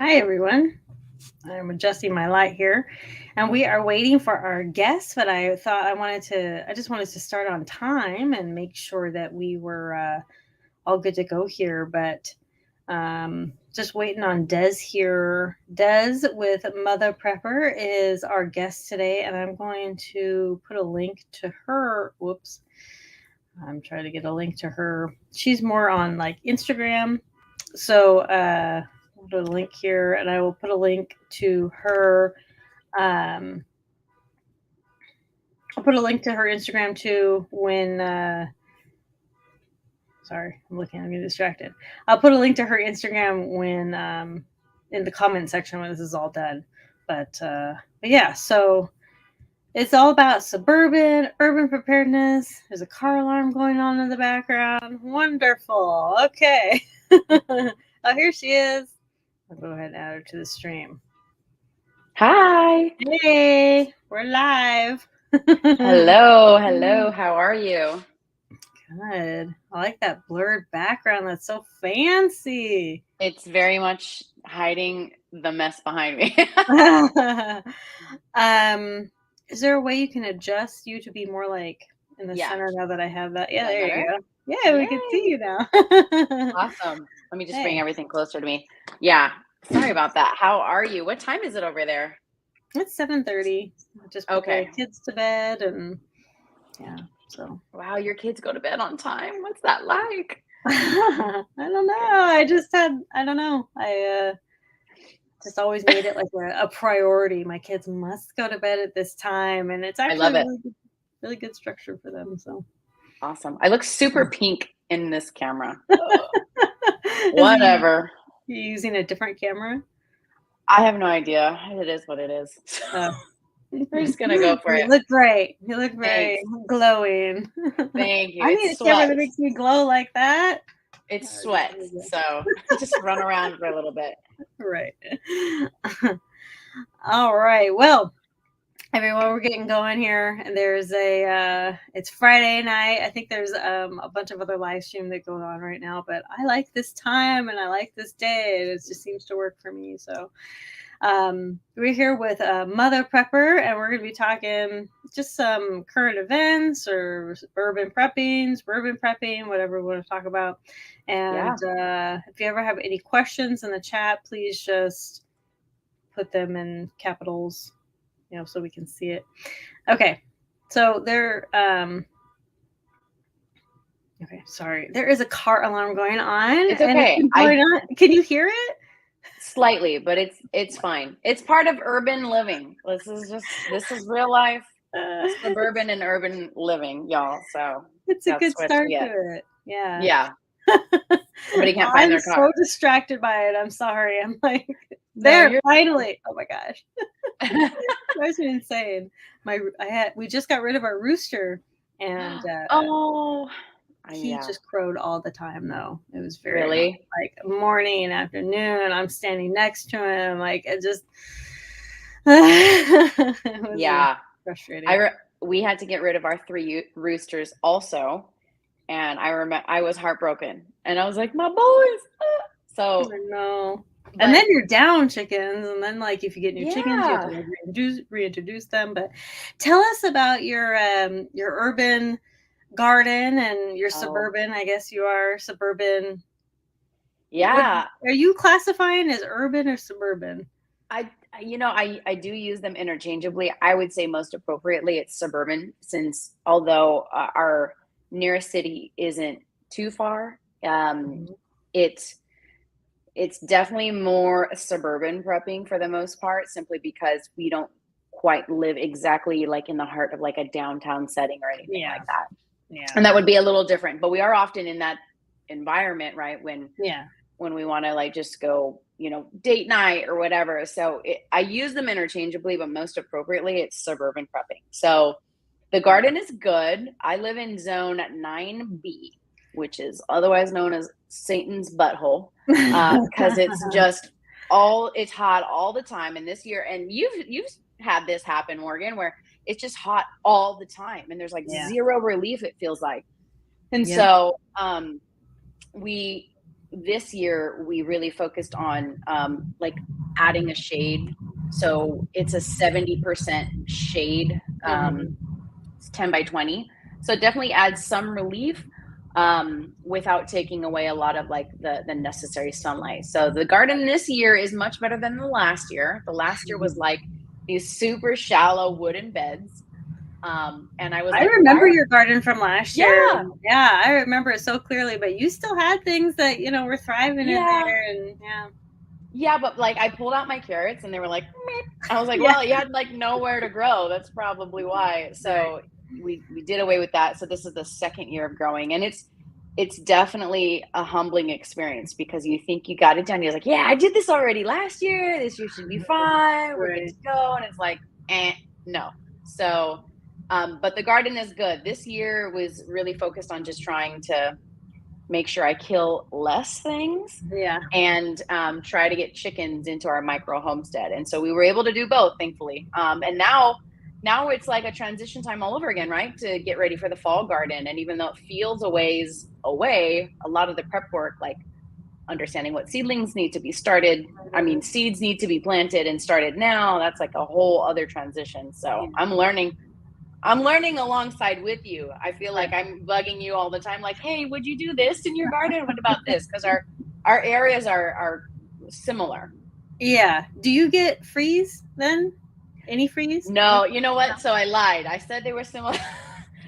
Hi, everyone. I'm adjusting my light here, and we are waiting for our guests. But I just wanted to start on time and make sure that we were all good to go here. But just waiting on Des here. Des with Mother Prepper is our guest today, and I'm going to put a link to her. Whoops. I'm trying to get a link to her. She's more on like Instagram. So I'll put a link here, and I will put a link to her. Um, I'll put a link to her Instagram too when. Sorry, I'm getting distracted. I'll put a link to her Instagram when in the comment section when this is all done. But yeah, so it's all about urban preparedness. There's a car alarm going on in the background. Wonderful. Okay. Oh, here she is. I'll go ahead and add her to the stream. Hi. Hey, we're live. Hello. How are you? Good. I like that blurred background. That's so fancy. It's very much hiding the mess behind me. Is there a way you can adjust you to be more like in the Yeah. center now that I have that? Is Yeah, that there you better? go. Yeah, we can see Yay. you now. Awesome. Let me just bring Hey, everything closer to me. Yeah. Sorry about that. How are you? What time is it over there? it's 7:30. I just put the Okay. kids to bed and yeah, so Wow, your kids go to bed on time. What's that like? I don't know. Goodness. I don't know. I just always made it like a priority. My kids must go to bed at this time, and it's I actually love it. really good structure for them. So, Awesome. I look super pink in this camera. is he Whatever. using a different camera? I have no idea. It is what it is. Oh. We're just going to go for You it. look great. You look very Thanks. glowing. Thank you. I need It's a camera sweat. that makes me glow like that. It's sweat. So just run around for a little bit. Right. All right. Well, everyone, we're getting going here. And there's it's Friday night. I think there's a bunch of other live stream that going on right now, but I like this time and I like this day. It just seems to work for me. So we're here with Mother Prepper, and we're going to be talking just some current events or suburban prepping, whatever we want to talk about. And Yeah. if you ever have any questions in the chat, please just put them in capitals, so we can see it. Okay, so okay, sorry. There is a car alarm going on, It's and it's okay. going on. Can you hear it? Slightly, but it's fine. It's part of urban living. This is real life, suburban and urban living, y'all. So It's a that's good what start you to get. it. Yeah. Yeah. Somebody can't find I'm their so car. distracted by it. I'm sorry. I'm like, No, there, you're finally. Oh my gosh. Drives me insane. We just got rid of our rooster, and Oh, he yeah. just crowed all the time though. It was very annoying. Really? Like morning and afternoon. I'm standing next to him. Like it just it was Yeah. frustrating. We had to get rid of our three roosters also, and I remember I was heartbroken, and I was like, my boys. So, I know. And but then you're down chickens, and then like if you get new chickens, you have to yeah. like reintroduce them. But tell us about your urban garden and your Oh, suburban. I guess you are suburban. What yeah. are you classifying as urban or suburban? I do use them interchangeably. I would say most appropriately it's suburban, since although our nearest city isn't too far, Mhm. it's it's definitely more suburban prepping for the most part, simply because we don't quite live exactly like in the heart of like a downtown setting or anything Yeah, like that. yeah, And that would be a little different, but we are often in that environment, right? yeah. When we want to like just go, date night or whatever. So I use them interchangeably, but most appropriately, it's suburban prepping. So the Yeah. garden is good. I live in zone 9B, which is otherwise known as Satan's butthole, because it's just it's hot all the time. And this year, and you've had this happen, Morgan, where it's just hot all the time, and there's like Yeah. zero relief. It feels like, and Yep. so we this year we really focused on like adding a shade. So it's a 70% shade. It's 10 by 20. So it definitely adds some relief without taking away a lot of like the necessary sunlight. So the garden this year is much better than the last year. The last year was like these super shallow wooden beds. And I was I like, remember your garden from last year. yeah, Yeah, I remember it so clearly, but you still had things that, were thriving in yeah, there. And yeah. yeah, but like I pulled out my carrots and they were like, meh. I was like, Yeah. well, you had like nowhere to grow. That's probably why. So we did away with that. So this is the second year of growing, and it's definitely a humbling experience because you think you got it done. You're like, yeah, I did this already last year. This year should be fine. We're good to go. And it's like, no. So, but the garden is good. This year was really focused on just trying to make sure I kill less things and try to get chickens into our micro homestead. And so we were able to do both, thankfully. And now it's like a transition time all over again, right? To get ready for the fall garden. And even though it feels a ways away, a lot of the prep work, like understanding what seedlings need to be started. I mean, seeds need to be planted and started now. That's like a whole other transition. So I'm learning alongside with you. I feel like I'm bugging you all the time. Like, hey, would you do this in your garden? What about this? Because our areas are similar. Yeah. Do you get freeze then? Any freeze? No, you know what? So I lied. I said they were similar.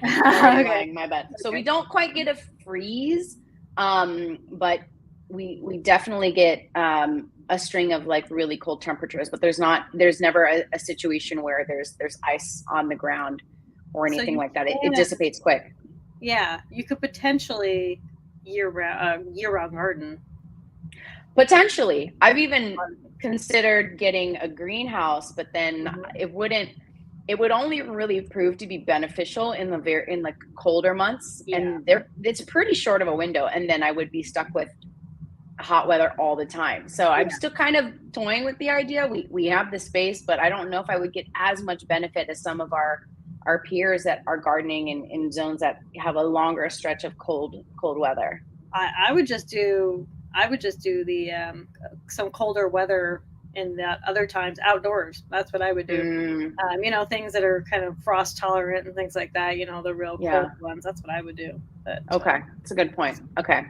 I'm lying, my bad. So we don't quite get a freeze, but we definitely get a string of like really cold temperatures. But there's never a situation where there's ice on the ground or anything like that. It dissipates quick. Yeah, you could potentially year-round garden. Potentially. I've even considered getting a greenhouse, but then it would only really prove to be beneficial in like colder months. And it's pretty short of a window. And then I would be stuck with hot weather all the time. So I'm still kind of toying with the idea. We have the space, but I don't know if I would get as much benefit as some of our peers that are gardening in zones that have a longer stretch of cold weather. I would just do the some colder weather in that other times outdoors. That's what I would do. Things that are kind of frost tolerant and things like that. The real cold ones. That's what I would do. But, okay, that's a good point. Okay.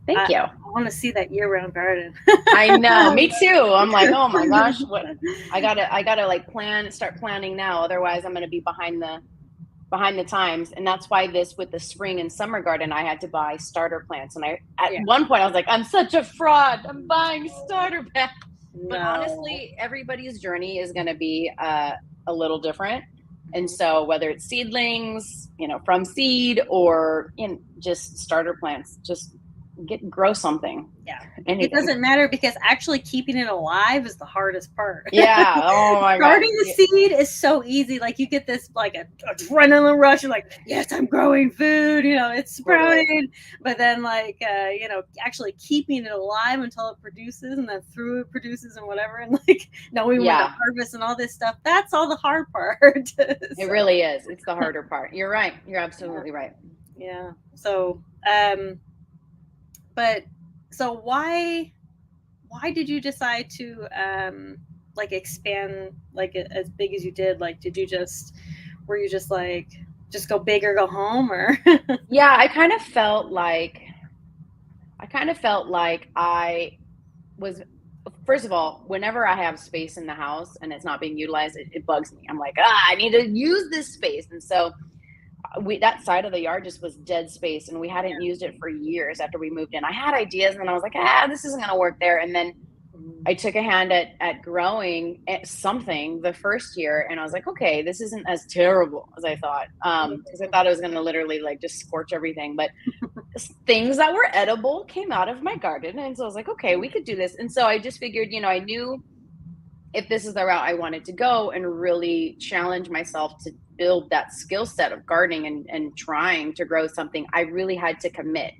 Thank you. I want to see that year-round garden. I know, me too. I'm like, oh my gosh, what I gotta like start planning now. Otherwise, I'm gonna be behind the times. And that's why with the spring and summer garden, I had to buy starter plants. And at one point, I was like, I'm such a fraud. I'm buying starter plants. But honestly, everybody's journey is gonna be a little different. And so whether it's seedlings, from seed or just starter plants, just grow something. Yeah. Anything. It doesn't matter because actually keeping it alive is the hardest part. Yeah. Oh my God. Starting the seed is so easy. Like you get this like a adrenaline rush. You're like, yes, I'm growing food. It's sprouting. Totally. But then actually keeping it alive until it produces and then through it produces and whatever. And like knowing when to harvest and all this stuff. That's all the hard part. So. It really is. It's the harder part. You're right. You're absolutely right. Yeah. So, but so why did you decide to expand like as big as you did? Like, were you just like, just go big or go home or? Yeah, I kind of felt like I was, first of all, whenever I have space in the house and it's not being utilized, it bugs me. I'm like, I need to use this space. And so that side of the yard just was dead space and we hadn't used it for years after we moved in. I had ideas and then I was like, this isn't going to work there. And then I took a hand at growing something the first year and I was like, okay, this isn't as terrible as I thought. Because I thought it was going to literally like just scorch everything. But things that were edible came out of my garden. And so I was like, okay, we could do this. And so I just figured, I knew if this is the route I wanted to go and really challenge myself to build that skill set of gardening and trying to grow something, I really had to commit.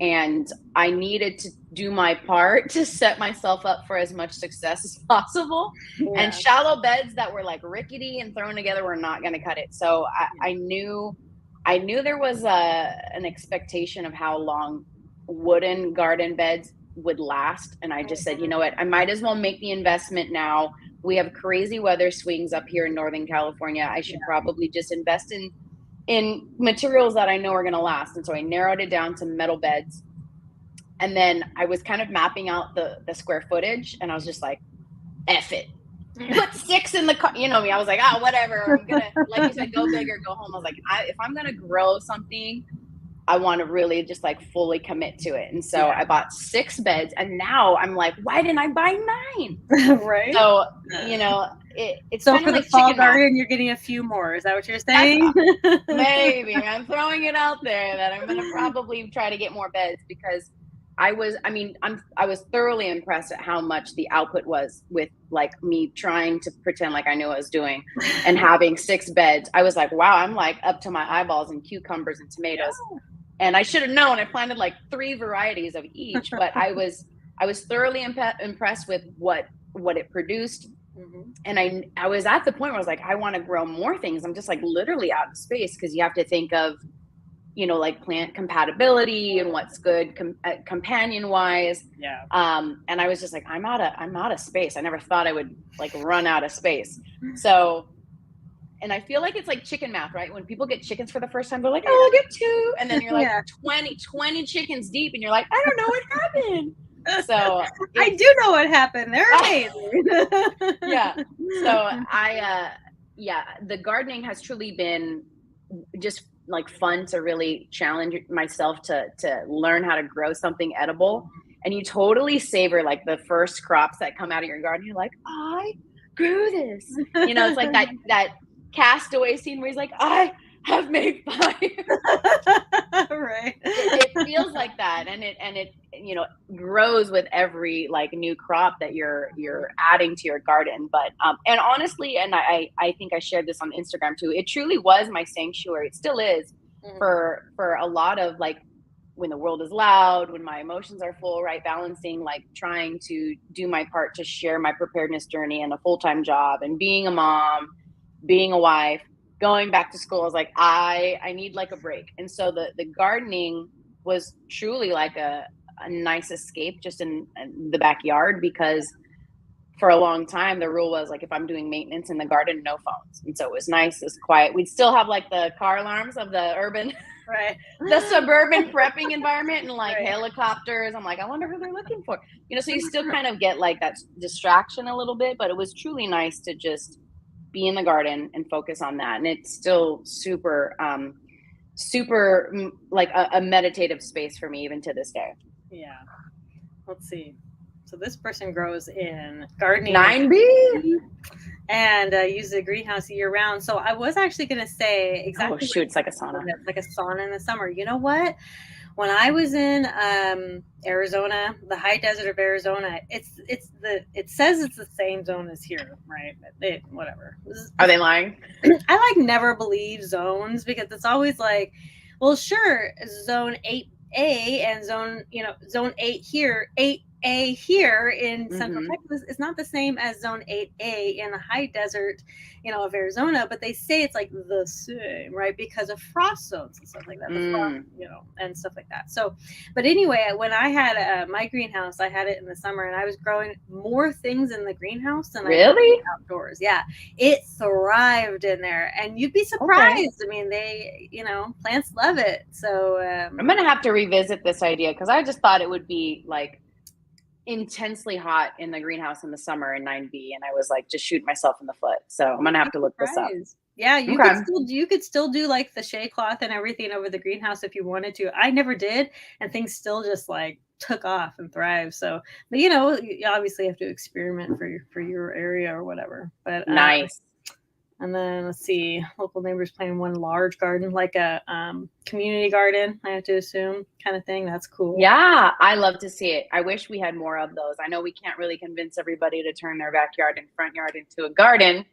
And I needed to do my part to set myself up for as much success as possible. Yeah. And shallow beds that were like rickety and thrown together were not going to cut it. So I knew there was an expectation of how long wooden garden beds would last. And I just said, you know what, I might as well make the investment now. We have crazy weather swings up here in Northern California. I should probably just invest in materials that I know are going to last. And so I narrowed it down to metal beds. And then I was kind of mapping out the square footage, and I was just like, F it. Put 6 in the car. You know me. I was like, whatever. I'm gonna, like you said, go big or go home. I was like, if I'm gonna grow something, I want to really just like fully commit to it. And so I bought 6 beds, and now I'm like, why didn't I buy 9? Right. So, you know, it's so kind for of the like fall garden, garden, you're getting a few more. Is that what you're saying? maybe I'm throwing it out there that I'm going to probably try to get more beds, because I was thoroughly impressed at how much the output was with like me trying to pretend like I knew what I was doing and having 6 beds. I was like, wow, I'm like up to my eyeballs in cucumbers and tomatoes. And I should have known. I planted like 3 varieties of each, but I was thoroughly impressed with what it produced. And I was at the point where I was like, I want to grow more things. I'm just like literally out of space, because you have to think of, you know, like plant compatibility and what's good companion wise. And I was just like, I'm out of space. I never thought I would like run out of space. So, and I feel like it's like chicken math, right? When people get chickens for the first time, they're like, oh, I'll get 2. And then you're like 20 chickens deep, and you're like, I don't know what happened. So I do know what happened. They're amazing. So the gardening has truly been just like fun to really challenge myself to learn how to grow something edible. And you totally savor like the first crops that come out of your garden. You're like, I grew this. You know, it's like that Castaway scene where he's like, I have made fire. Right. It feels like that, and it you know grows with every like new crop that you're adding to your garden. But and honestly, and I think I shared this on Instagram too, it truly was my sanctuary. It still is for a lot of like when the world is loud, when my emotions are full, right? Balancing like trying to do my part to share my preparedness journey and a full-time job and being a mom, being a wife, going back to school. I was like, I need like a break. And so the gardening was truly like a nice escape just in the backyard, because for a long time the rule was like, if I'm doing maintenance in the garden, no phones. And so it was nice, it's quiet. We'd still have like the car alarms of the urban the suburban prepping environment, and like helicopters. I'm like, I wonder who they're looking for, you know. So you still kind of get like that distraction a little bit, but it was truly nice to just be in the garden and focus on that. And it's still super like a meditative space for me even to this day. Let's see. So this person grows in gardening 9B and uses a greenhouse year round. So I was actually going to say exactly. Oh shoot, it's like a sauna. It's like a sauna in the summer. You know what? When I was in Arizona, the high desert of Arizona, it says it's the same zone as here, right? Whatever. Are they lying? I like never believe zones, because it's always like, well, sure, zone 8A and zone 8 here, 8A here in Central Texas is not the same as zone 8A in the high desert, of Arizona, but they say it's like the same, right? Because of frost zones and stuff like that, and stuff like that. So, but anyway, when I had my greenhouse, I had it in the summer, and I was growing more things in the greenhouse than I did outdoors. Yeah, it thrived in there, and you'd be surprised. I mean, they, plants love it. So I'm gonna have to revisit this idea, because I just thought it would be like intensely hot in the greenhouse in the summer in 9B, and I was like just shooting myself in the foot. So I'm gonna have to look this up. Yeah, you could still do like the shea cloth and everything over the greenhouse if you wanted to. I never did, and things still just like took off and thrived. So, but you obviously have to experiment for your area or whatever. But nice. And then let's see, local neighbors planting one large garden, like a community garden, I have to assume, kind of thing. That's cool. Yeah, I love to see it. I wish we had more of those. I know we can't really convince everybody to turn their backyard and front yard into a garden,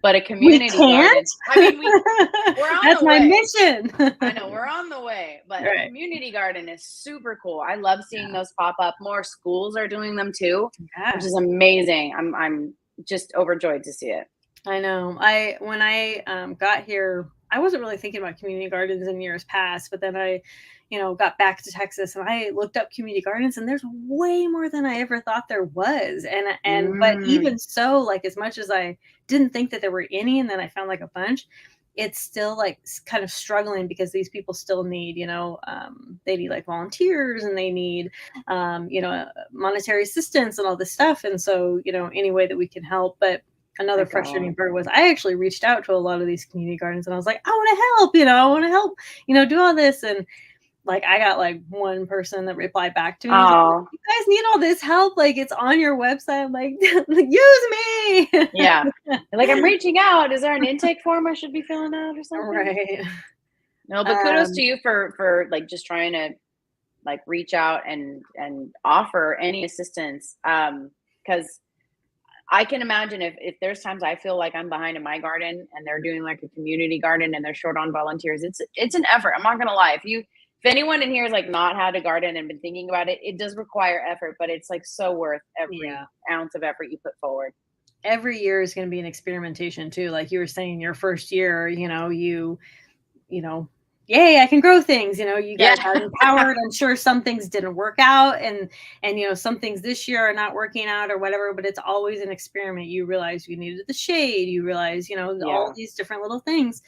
but a community garden. I mean, we're on That's the way. my mission. I know, we're on the way, but a community garden is super cool. I love seeing those pop up. More schools are doing them too, which is amazing. I'm just overjoyed to see it. I know. When I got here, I wasn't really thinking about community gardens in years past, but then I, got back to Texas, and I looked up community gardens, and there's way more than I ever thought there was. But even so, like, as much as I didn't think that there were any, and then I found like a bunch, it's still like kind of struggling because these people still need, they need like volunteers, and they need, monetary assistance and all this stuff. And so, any way that we can help. But another frustrating part was I actually reached out to a lot of these community gardens, and I was like, I want to help, I want to help, do all this. And like, I got like one person that replied back to me. Like, you guys need all this help. Like, it's on your website. I'm like, use me. Yeah. Like, I'm reaching out. Is there an intake form I should be filling out or something? Right. No, but kudos to you for like just trying to like reach out and offer any assistance. Because I can imagine if there's times I feel like I'm behind in my garden and they're doing like a community garden and they're short on volunteers, it's an effort. I'm not gonna lie. If anyone in here is like not had a garden and been thinking about it, it does require effort, but it's like so worth every ounce of effort you put forward. Every year is going to be an experimentation too. Like you were saying, your first year, yay, I can grow things, you got empowered. I'm sure some things didn't work out, and some things this year are not working out or whatever, but it's always an experiment. You realize you needed the shade, you realize, all these different little things.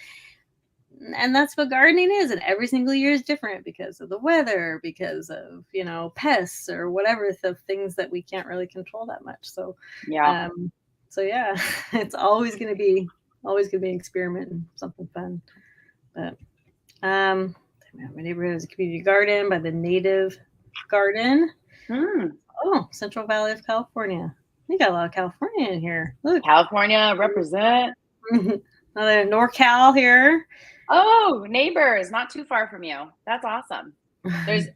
And that's what gardening is. And every single year is different because of the weather, because of, pests or whatever, the things that we can't really control that much. So, it's always going to be an experiment and something fun. But my neighborhood is a community garden by the Native Garden. Oh, Central Valley of California. We got a lot of California in here. Look, California represent. Another NorCal here. Oh, neighbors, not too far from you. That's awesome. There's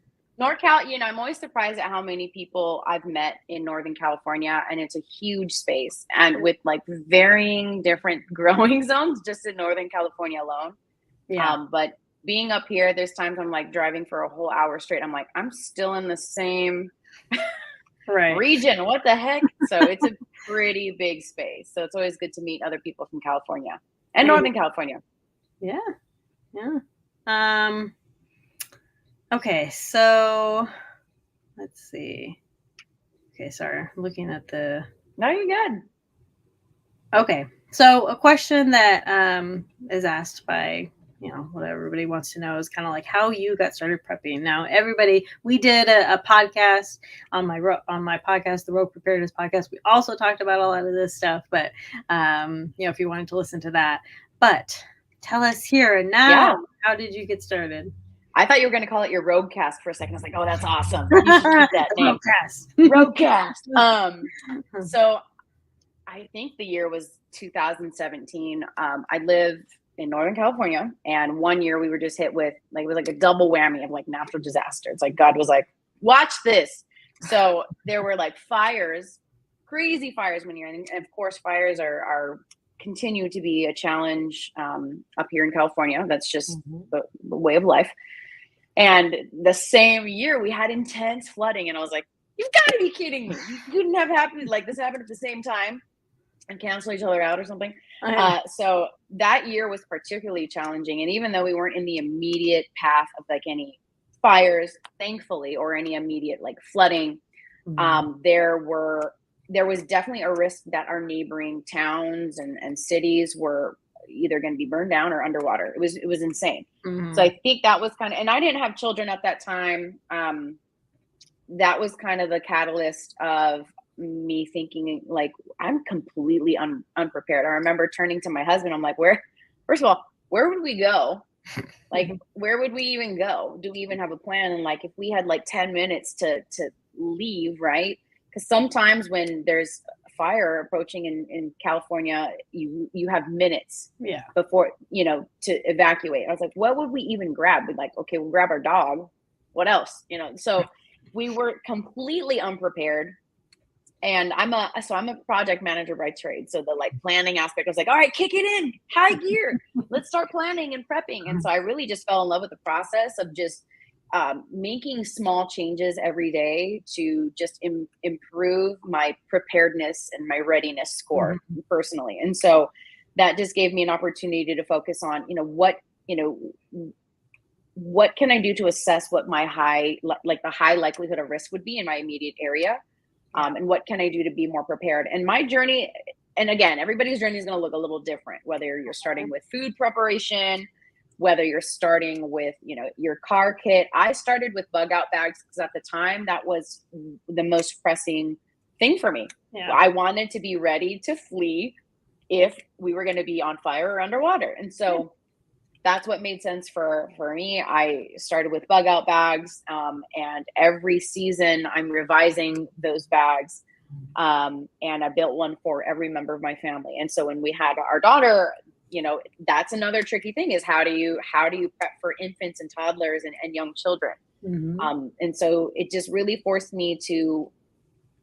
NorCal, I'm always surprised at how many people I've met in Northern California, and it's a huge space, and with like varying different growing zones just in Northern California alone. Yeah. But being up here, there's times I'm like driving for a whole hour straight. I'm like, I'm still in the same region. What the heck? So it's a pretty big space. So it's always good to meet other people from California and Northern California. Yeah. Okay, so let's see. Okay, sorry, I'm looking at the. No, you're good. Okay, so a question that is asked by what everybody wants to know is kind of like how you got started prepping. Now, we did a podcast on my podcast, the Road Preparedness podcast. We also talked about a lot of this stuff, but if you wanted to listen to that, but tell us here and now, how did you get started? I thought you were going to call it your Roadcast for a second. I was like, oh, that's awesome. You should keep that name. Roadcast. So I think the year was 2017. I live in Northern California, and one year we were just hit with it was like a double whammy of like natural disaster. It's like God was like, watch this. So there were like fires, crazy fires one year, and of course fires are continue to be a challenge up here in California. That's just the way of life. And the same year we had intense flooding, and I was like, you've got to be kidding me. You couldn't have happened like this happened at the same time and cancel each other out or something. So that year was particularly challenging. And even though we weren't in the immediate path of like any fires, thankfully, or any immediate like flooding, there was definitely a risk that our neighboring towns and cities were either going to be burned down or underwater. It was insane. So I think that was kind of, and I didn't have children at that time. That was kind of the catalyst of me thinking like, I'm completely unprepared. I remember turning to my husband. I'm like, first of all, where would we go? Like, where would we even go? Do we even have a plan? And like, if we had like 10 minutes to leave, right? Because sometimes when there's fire approaching in California, you have minutes before, to evacuate. I was like, what would we even grab? We'd like, okay, we'll grab our dog. What else? So we were completely unprepared. And I'm a project manager by trade. So the like planning aspect was like, all right, kick it in, high gear. Let's start planning and prepping. And so I really just fell in love with the process of just making small changes every day to just improve my preparedness and my readiness score personally. And so that just gave me an opportunity to focus on, what can I do to assess what my the high likelihood of risk would be in my immediate area? And what can I do to be more prepared? And my journey, and again, everybody's journey is going to look a little different, whether you're starting with food preparation, whether you're starting with, your car kit. I started with bug out bags because at the time that was the most pressing thing for me. Yeah. I wanted to be ready to flee if we were going to be on fire or underwater. And so that's what made sense for me. I started with bug out bags, and every season I'm revising those bags. And I built one for every member of my family. And so when we had our daughter, that's another tricky thing, is how do you prep for infants and toddlers and young children? Mm-hmm. And so it just really forced me to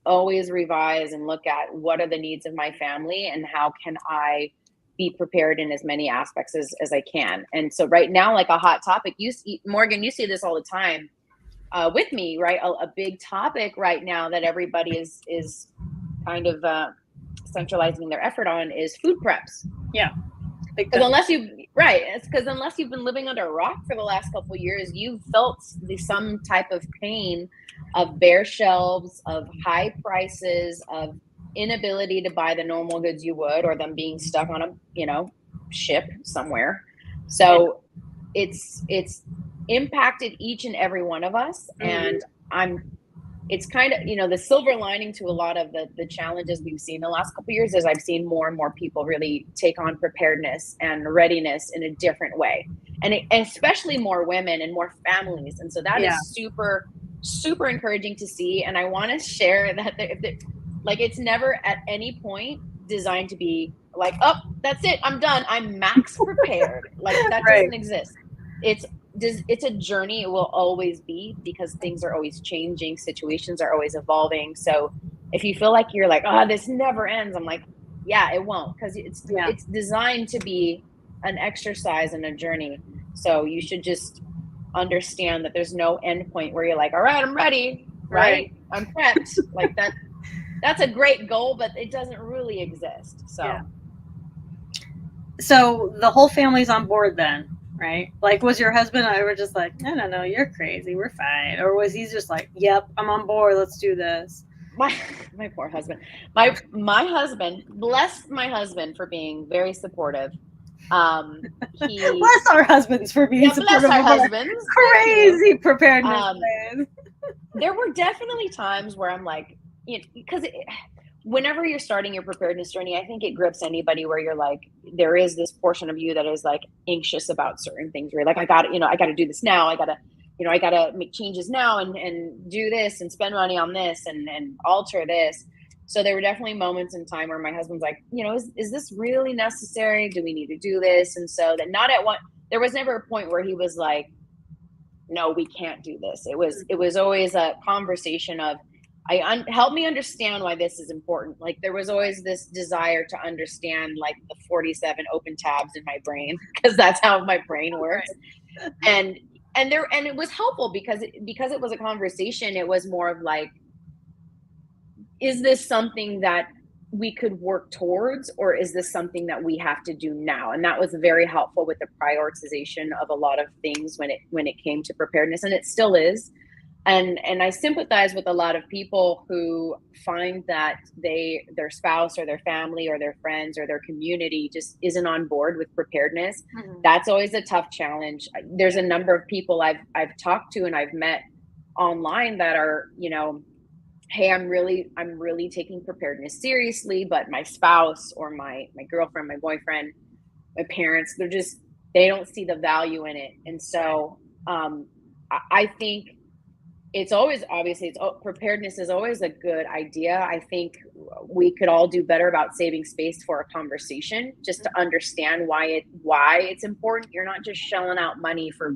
always revise and look at what are the needs of my family and how can I be prepared in as many aspects as I can. And so right now, like a hot topic, Morgan, you see this all the time with me, right? A big topic right now that everybody is kind of centralizing their effort on is food preps. Yeah. Because unless you've been living under a rock for the last couple of years, you've felt some type of pain of bare shelves, of high prices, of inability to buy the normal goods you would, or them being stuck on a ship somewhere. So it's impacted each and every one of us. And it's kind of, the silver lining to a lot of the challenges we've seen the last couple of years is I've seen more and more people really take on preparedness and readiness in a different way, and especially more women and more families. And so that is super, super encouraging to see. And I want to share that it's never at any point designed to be like, oh, that's it, I'm done, I'm max prepared. Like that doesn't exist. It's a journey. It will always be, because things are always changing, situations are always evolving. So if you feel like you're like, oh, this never ends, I'm like, yeah, it won't, because it's designed to be an exercise and a journey. So you should just understand that there's no end point where you're like, all right, I'm ready, right? I'm prepped. Like that's a great goal, but it doesn't really exist. So the whole family's on board then, right? Like, was your husband and I were just like, no, you're crazy, we're fine? Or was he just like, yep, I'm on board, let's do this? My poor husband. My husband, bless my husband for being very supportive. Bless our husbands for being supportive. Bless our husbands. Crazy preparedness. There were definitely times where I'm like, because whenever you're starting your preparedness journey, I think it grips anybody where you're like, there is this portion of you that is like anxious about certain things. Where you're like, I got to do this now. I got to make changes now and do this and spend money on this and alter this. So there were definitely moments in time where my husband's like, is this really necessary? Do we need to do this? And so that there was never a point where he was like, no, we can't do this. It was always a conversation of, help me understand why this is important. Like there was always this desire to understand like the 47 open tabs in my brain, because that's how my brain works. And it was helpful because it was a conversation. It was more of like, is this something that we could work towards, or is this something that we have to do now? And that was very helpful with the prioritization of a lot of things when it came to preparedness, and it still is. And I sympathize with a lot of people who find that their spouse or their family or their friends or their community just isn't on board with preparedness. Mm-hmm. That's always a tough challenge. There's a number of people I've talked to and I've met online that are, hey, I'm really taking preparedness seriously, but my spouse or my girlfriend, my boyfriend, my parents, they don't see the value in it. And so I think preparedness is always a good idea. I think we could all do better about saving space for a conversation, just to understand why it's important. You're not just shelling out money for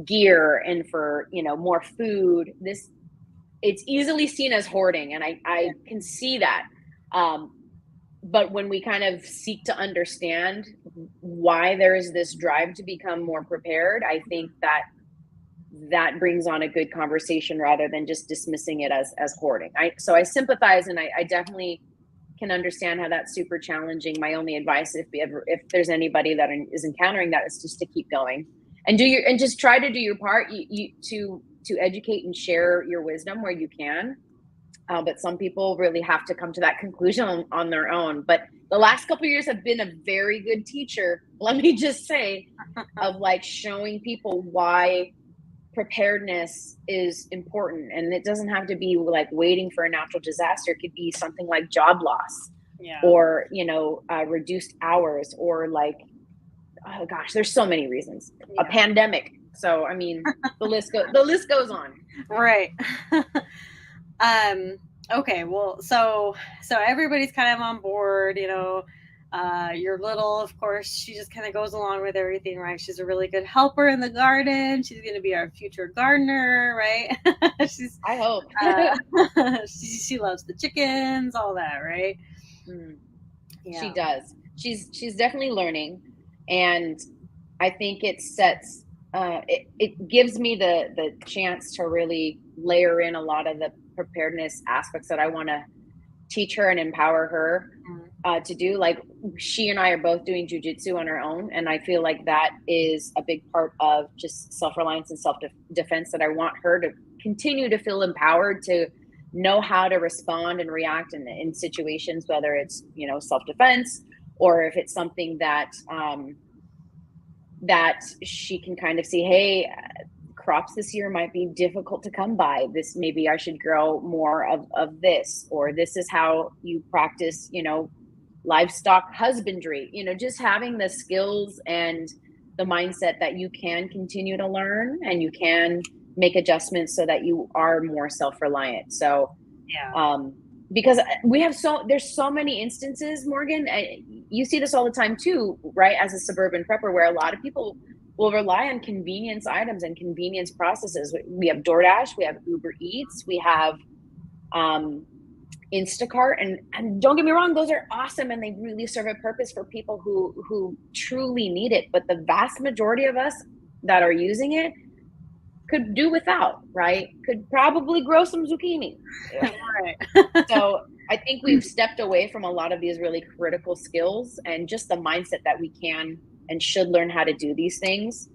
gear and for, more food. It's easily seen as hoarding, and I can see that. But when we kind of seek to understand why there is this drive to become more prepared, I think that brings on a good conversation rather than just dismissing it as hoarding. So I sympathize, and I definitely can understand how that's super challenging. My only advice, if there's anybody that is encountering that, is just to keep going. and just try to do your part, to educate and share your wisdom where you can. But some people really have to come to that conclusion on their own. But the last couple of years have been a very good teacher, let me just say, of like showing people why preparedness is important. And it doesn't have to be like waiting for a natural disaster. It could be something like job loss, or, reduced hours, or like, oh gosh, there's so many reasons. A pandemic. So, I mean, the list goes on. Right. Okay, well, so everybody's kind of on board, your little, of course, she just kind of goes along with everything, right? She's a really good helper in the garden. She's going to be our future gardener, right? I hope. She loves the chickens, all that, right? Yeah. She does. She's definitely learning, and I think it sets it gives me the chance to really layer in a lot of the preparedness aspects that I want to teach her and empower her to do. Like, she and I are both doing jujitsu on our own, and I feel like that is a big part of just self-reliance and self-defense that I want her to continue to feel empowered to know how to respond and react in situations, whether it's, self-defense, or if it's something that that she can kind of see, hey, crops this year might be difficult to come by. This, maybe I should grow more of this, or this is how you practice, livestock husbandry, just having the skills and the mindset that you can continue to learn and you can make adjustments so that you are more self-reliant. So, because there's so many instances, Morgan, you see this all the time too, right? As a suburban prepper, where a lot of people will rely on convenience items and convenience processes. We have DoorDash, we have Uber Eats, we have Instacart, and don't get me wrong, those are awesome and they really serve a purpose for people who truly need it. But the vast majority of us that are using it could do without, right? Could probably grow some zucchini. Right. So I think we've stepped away from a lot of these really critical skills and just the mindset that we can and should learn how to do these things,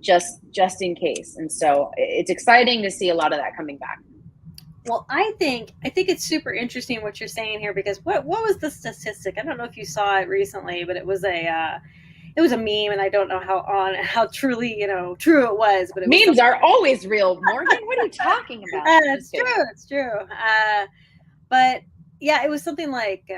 just in case. And so it's exciting to see a lot of that coming back. Well, I think it's super interesting what you're saying here, because what was the statistic? I don't know if you saw it recently, but it was a meme, and I don't know how truly, true it was. But memes are always real, Morgan. What are you talking about? It's true. But yeah, it was something like,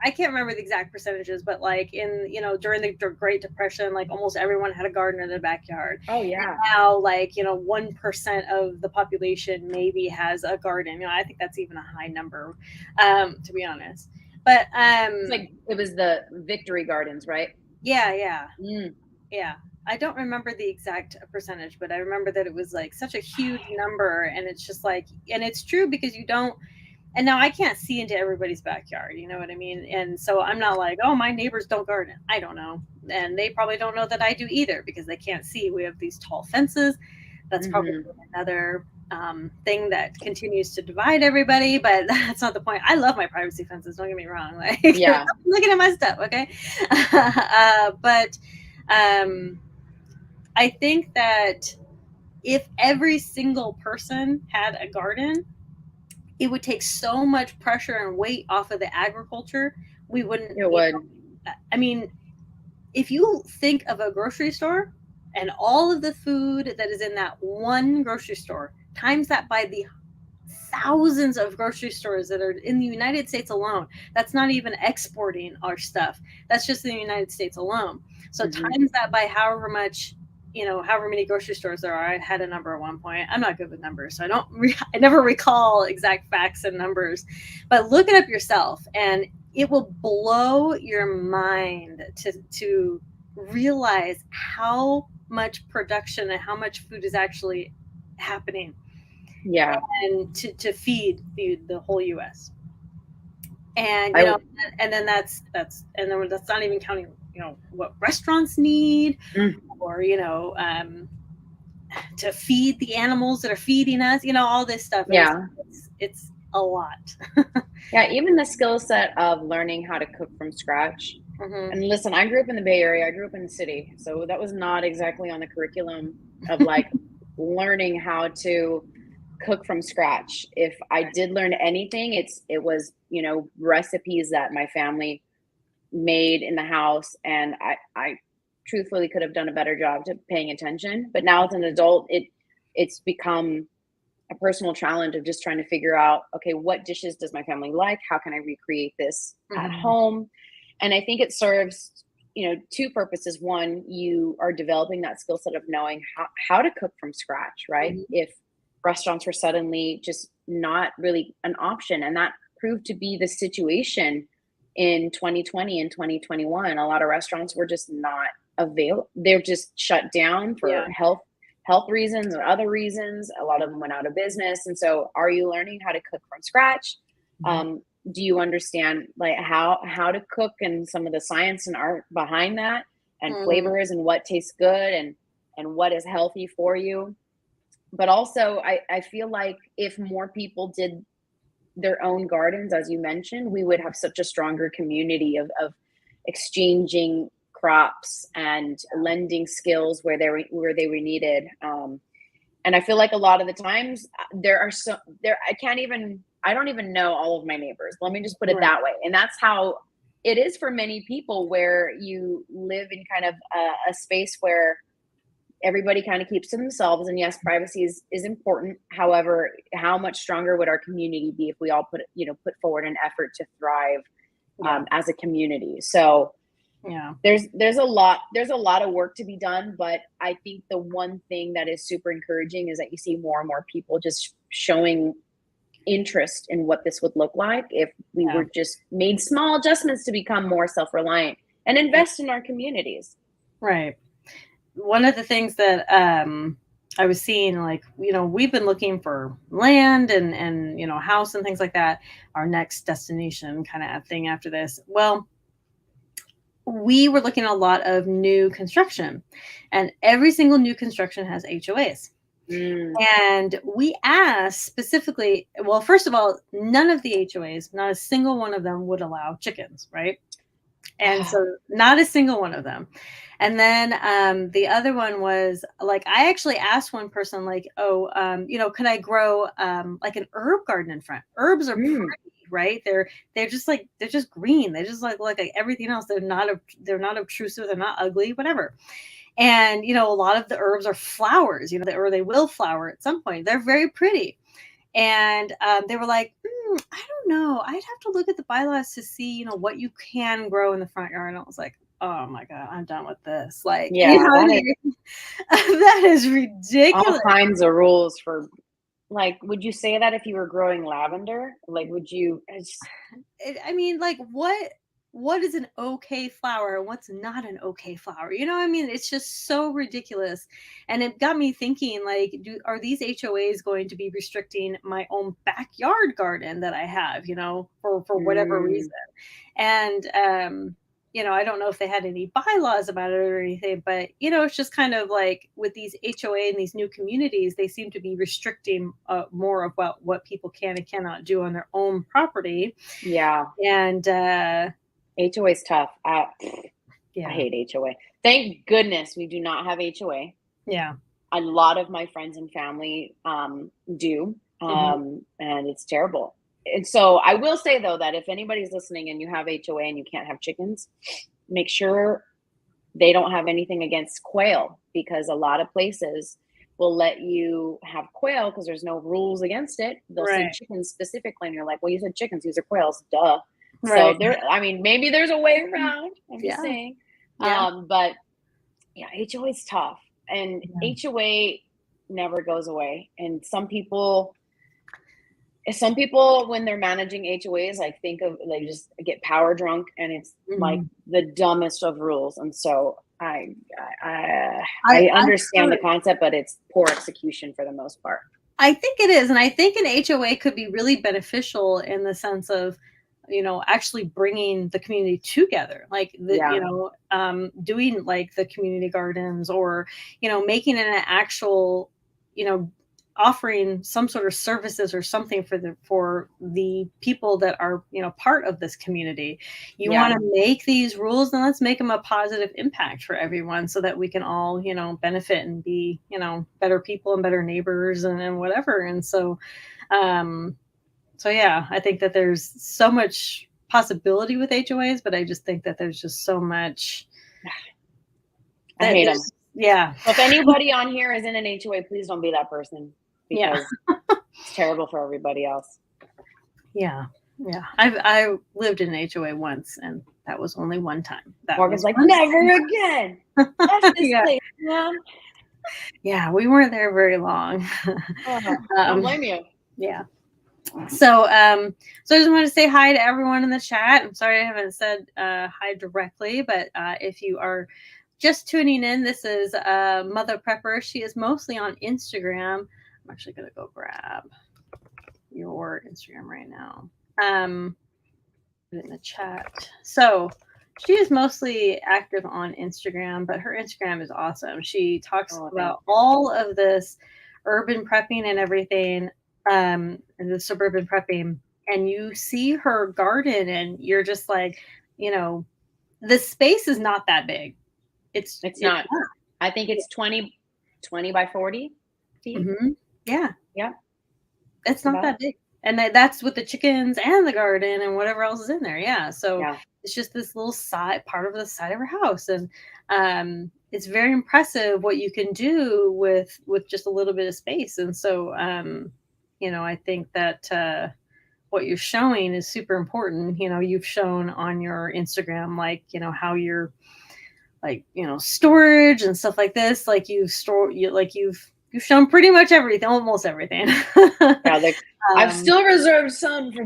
I can't remember the exact percentages, but like during the Great Depression, like almost everyone had a garden in their backyard. Oh yeah. And now, like, 1% of the population maybe has a garden. I think that's even a high number, to be honest. But it's like, it was the Victory Gardens, right? Yeah. Yeah. I don't remember the exact percentage, but I remember that it was like such a huge number, and it's just like, and it's true, because you don't. And now I can't see into everybody's backyard, you know what I mean? And so I'm not like, oh, my neighbors don't garden. I don't know. And they probably don't know that I do either, because they can't see. We have these tall fences. That's probably another thing that continues to divide everybody, but that's not the point. I love my privacy fences. Don't get me wrong. Like, yeah, I'm looking at my stuff. Okay. But I think that if every single person had a garden, it would take so much pressure and weight off of the agriculture. We wouldn't. It would. I mean, if you think of a grocery store and all of the food that is in that one grocery store, times that by the thousands of grocery stores that are in the United States alone. That's not even exporting our stuff. That's just in the United States alone. So times that by however much, however many grocery stores there are. I had a number at one point. I'm not good with numbers, so I never recall exact facts and numbers, but look it up yourself, and it will blow your mind to realize how much production and how much food is actually happening. Yeah, and to feed the whole U.S. And and then that's not even counting what restaurants need, or to feed the animals that are feeding us, all this stuff. Yeah, it's a lot. Yeah, even the skill set of learning how to cook from scratch Mm-hmm. And listen, I grew up in the Bay Area. I grew up in the city. So that was not exactly on the curriculum of like learning how to cook from scratch. If I did learn anything, it was, recipes that my family made in the house, and I truthfully could have done a better job to paying attention. But now as an adult, it's become a personal challenge of just trying to figure out, okay, what dishes does my family like? How can I recreate this at Mm-hmm. home? And I think it serves, two purposes. One, you are developing that skill set of knowing how to cook from scratch, right? Mm-hmm. If restaurants were suddenly just not really an option, and that proved to be the situation in 2020 and 2021. A lot of restaurants were just not available. They're just shut down Yeah. for health reasons or other reasons. A lot of them went out of business. And so, are you learning how to cook from scratch? Mm-hmm. Do you understand like how to cook and some of the science and art behind that, and Mm-hmm. flavors, and what tastes good, and what is healthy for you? But also, I feel like if more people did their own gardens, as you mentioned, we would have such a stronger community of exchanging crops and lending skills where they were needed. And I feel like a lot of the times I don't even know all of my neighbors. Let me just put it Right. that way. And that's how it is for many people, where you live in kind of a space where everybody kind of keeps to themselves. And yes, privacy is important. However, how much stronger would our community be if we all put forward an effort to thrive Yeah. as a community? So Yeah. there's a lot of work to be done, but I think the one thing that is super encouraging is that you see more and more people just showing interest in what this would look like if we Yeah. were just made small adjustments to become more self-reliant and invest in our communities. Right. One of the things that I was seeing, like, we've been looking for land and house and things like that, our next destination kind of thing after this. Well, we were looking at a lot of new construction, and every single new construction has HOAs. Mm. And we asked specifically, well, first of all, none of the HOAs, not a single one of them would allow chickens, right? And so not a single one of them. And then the other one was like, I actually asked one person, like, oh, can I grow like an herb garden in front? Herbs are pretty, Mm. right? They're just green. They just like everything else. They're not obtrusive. They're not ugly, whatever. And a lot of the herbs are flowers, or they will flower at some point. They're very pretty. And they were like, I don't know. I'd have to look at the bylaws to see, what you can grow in the front yard. And I was like, oh my God, I'm done with this. Like, Yeah, that is that is all ridiculous. kinds of rules for, like, would you say that if you were growing lavender? Like, would you? I mean, like, what is an okay flower and what's not an okay flower? I mean, it's just so ridiculous. And it got me thinking, like, are these HOAs going to be restricting my own backyard garden that I have, for whatever Mm, reason? And I don't know if they had any bylaws about it or anything, but it's just kind of like with these HOA and these new communities, they seem to be restricting more about what people can and cannot do on their own property. yeah, And HOA is tough. I yeah, hate HOA. Thank goodness we do not have HOA. yeah. A lot of my friends and family do, Hmm. and it's terrible. And so I will say though that if anybody's listening and you have HOA and you can't have chickens, make sure they don't have anything against quail, because a lot of places will let you have quail because there's no rules against it. They'll say Right, chickens specifically, and you're like, well, you said chickens, these are quails, duh. So right. I mean, maybe there's a way around. I'm just Yeah, saying. yeah, But yeah, HOA is tough, and yeah. HOA never goes away. And some people when they're managing HOAs, like, think of, like, just get power drunk, and it's like Mhm. the dumbest of rules. And so I I I understand the absolutely. concept, but it's poor execution for the most part. I think it is, and I think an HOA could be really beneficial in the sense of, actually bringing the community together, like Yeah. doing like the community gardens, or making it an actual, you know, offering some sort of services or something for the people that are, you know, part of this community. You want to make these rules, and let's make them a positive impact for everyone so that we can all, you know, benefit and be, you know, better people and better neighbors and whatever. And so yeah, I think that there's so much possibility with HOAs, but I just think that there's just so much. I hate them. Yeah. So if anybody on here is in an HOA, please don't be that person, because it's terrible for everybody else. Yeah. Yeah. I lived in an HOA once, and that was only one time. Morgan's like, never again. That's this place, Mom. Yeah, we weren't there very long. Don't blame you. Yeah. So I just wanted to say hi to everyone in the chat. I'm sorry I haven't said hi directly, but if you are just tuning in, this is MuthaPrepper. She is mostly on Instagram. I'm actually going to go grab your Instagram right now. Put it in the chat. So she is mostly active on Instagram, but her Instagram is awesome. She talks about all of this urban prepping and everything, and the suburban prepping. And you see her garden, and you're just like, you know, the space is not that big. It's not. I think it's 20 by 40 feet. Mm-hmm. Yeah. Yeah. It's not that big. And that's with the chickens and the garden and whatever else is in there. Yeah. So it's just this little part of the side of her house. And it's very impressive what you can do with just a little bit of space. And so, you know, I think that what you're showing is super important. You know, you've shown on your Instagram, like, you know, how you're, like, you know, storage and stuff like this, like you've shown pretty much everything, almost everything. I've still reserved some for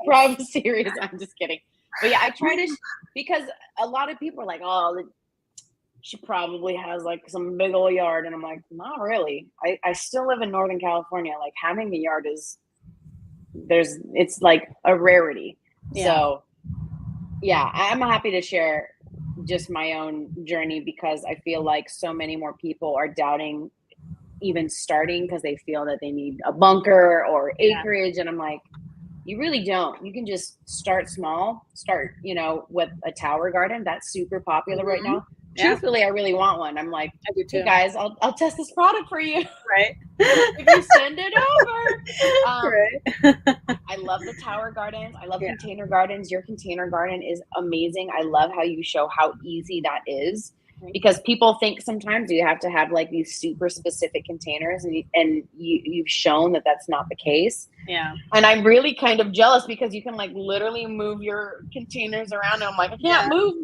private series. I'm just kidding. But yeah, I try to, because a lot of people are like, oh, she probably has like some big old yard. And I'm like, not really. I still live in Northern California. Like, having a yard it's like a rarity. Yeah. So yeah, I'm happy to share just my own journey, because I feel like so many more people are doubting even starting because they feel that they need a bunker or acreage. And I'm like, you really don't. You can just start small, you know, with a tower garden. That's super popular right now. Truthfully, I really want one. I'm like, hey guys, I'll test this product for you. Right. If you send it over. I love the tower gardens. I love container gardens. Your container garden is amazing. I love how you show how easy that is, because people think sometimes you have to have like these super specific containers, and you've shown that that's not the case. Yeah. And I'm really kind of jealous, because you can like literally move your containers around. And I'm like, I can't move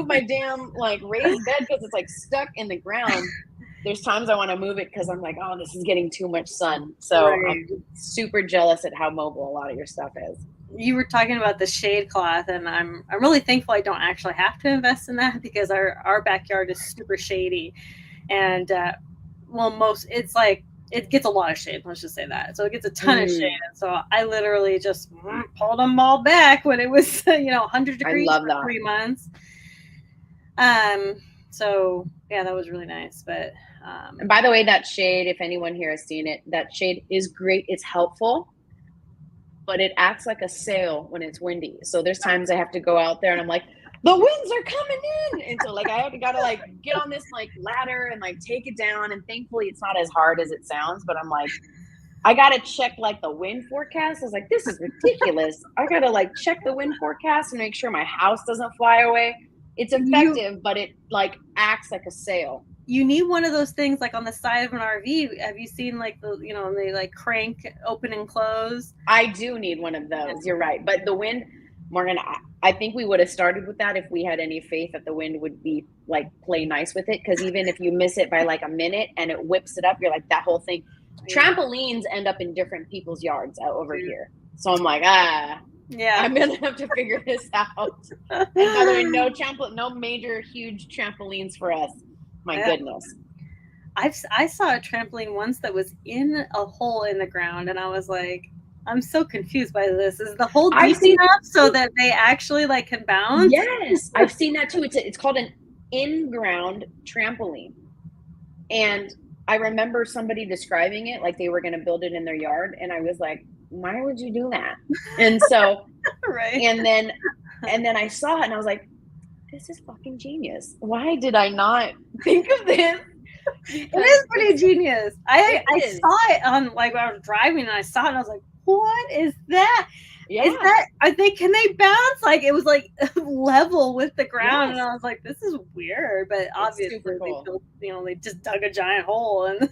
my damn like raised bed because it's like stuck in the ground. There's times I want to move it because I'm like, oh, this is getting too much sun. So I'm super jealous at how mobile a lot of your stuff is. You were talking about the shade cloth, and I'm really thankful I don't actually have to invest in that, because our backyard is super shady, and it's like, it gets a lot of shade. Let's just say that. So it gets a ton of shade. And so I literally just pulled them all back when it was 100 degrees for 3 months. So yeah, that was really nice. But and by the way, that shade, if anyone here has seen it, that shade is great. It's helpful, but it acts like a sail when it's windy. So there's times I have to go out there and I'm like, the winds are coming in. And so like, I gotta like get on this like ladder and like take it down. And thankfully it's not as hard as it sounds, but I'm like, I gotta check like the wind forecast. I was like, this is ridiculous. I gotta like check the wind forecast and make sure my house doesn't fly away. It's effective, but it like acts like a sail. You need one of those things like on the side of an RV. Have you seen like they like crank open and close? I do need one of those. You're right. But the wind, Morgan, I think we would have started with that if we had any faith that the wind would be like play nice with it. Because even if you miss it by like a minute and it whips it up, you're like, that whole thing. Trampolines end up in different people's yards over here. So I'm like, yeah, I'm gonna have to figure this out. And by the way, no major huge trampolines for us. My goodness. I saw a trampoline once that was in a hole in the ground, and I was like, I'm so confused by this. Is the hole deep enough so that they actually like can bounce? Yes, I've seen that too. It's called an in-ground trampoline. And I remember somebody describing it like they were going to build it in their yard. And I was like, why would you do that? And so, Right. and then I saw it and I was like, this is fucking genius. Why did I not think of this? It Because is pretty genius. I is. saw it on, like, when I was driving and I saw it and I was like, what is that? Yeah. Is that, can they bounce? Like, it was like level with the ground. Yes. And I was like, this is weird. But obviously super cool. they built, they just dug a giant hole. And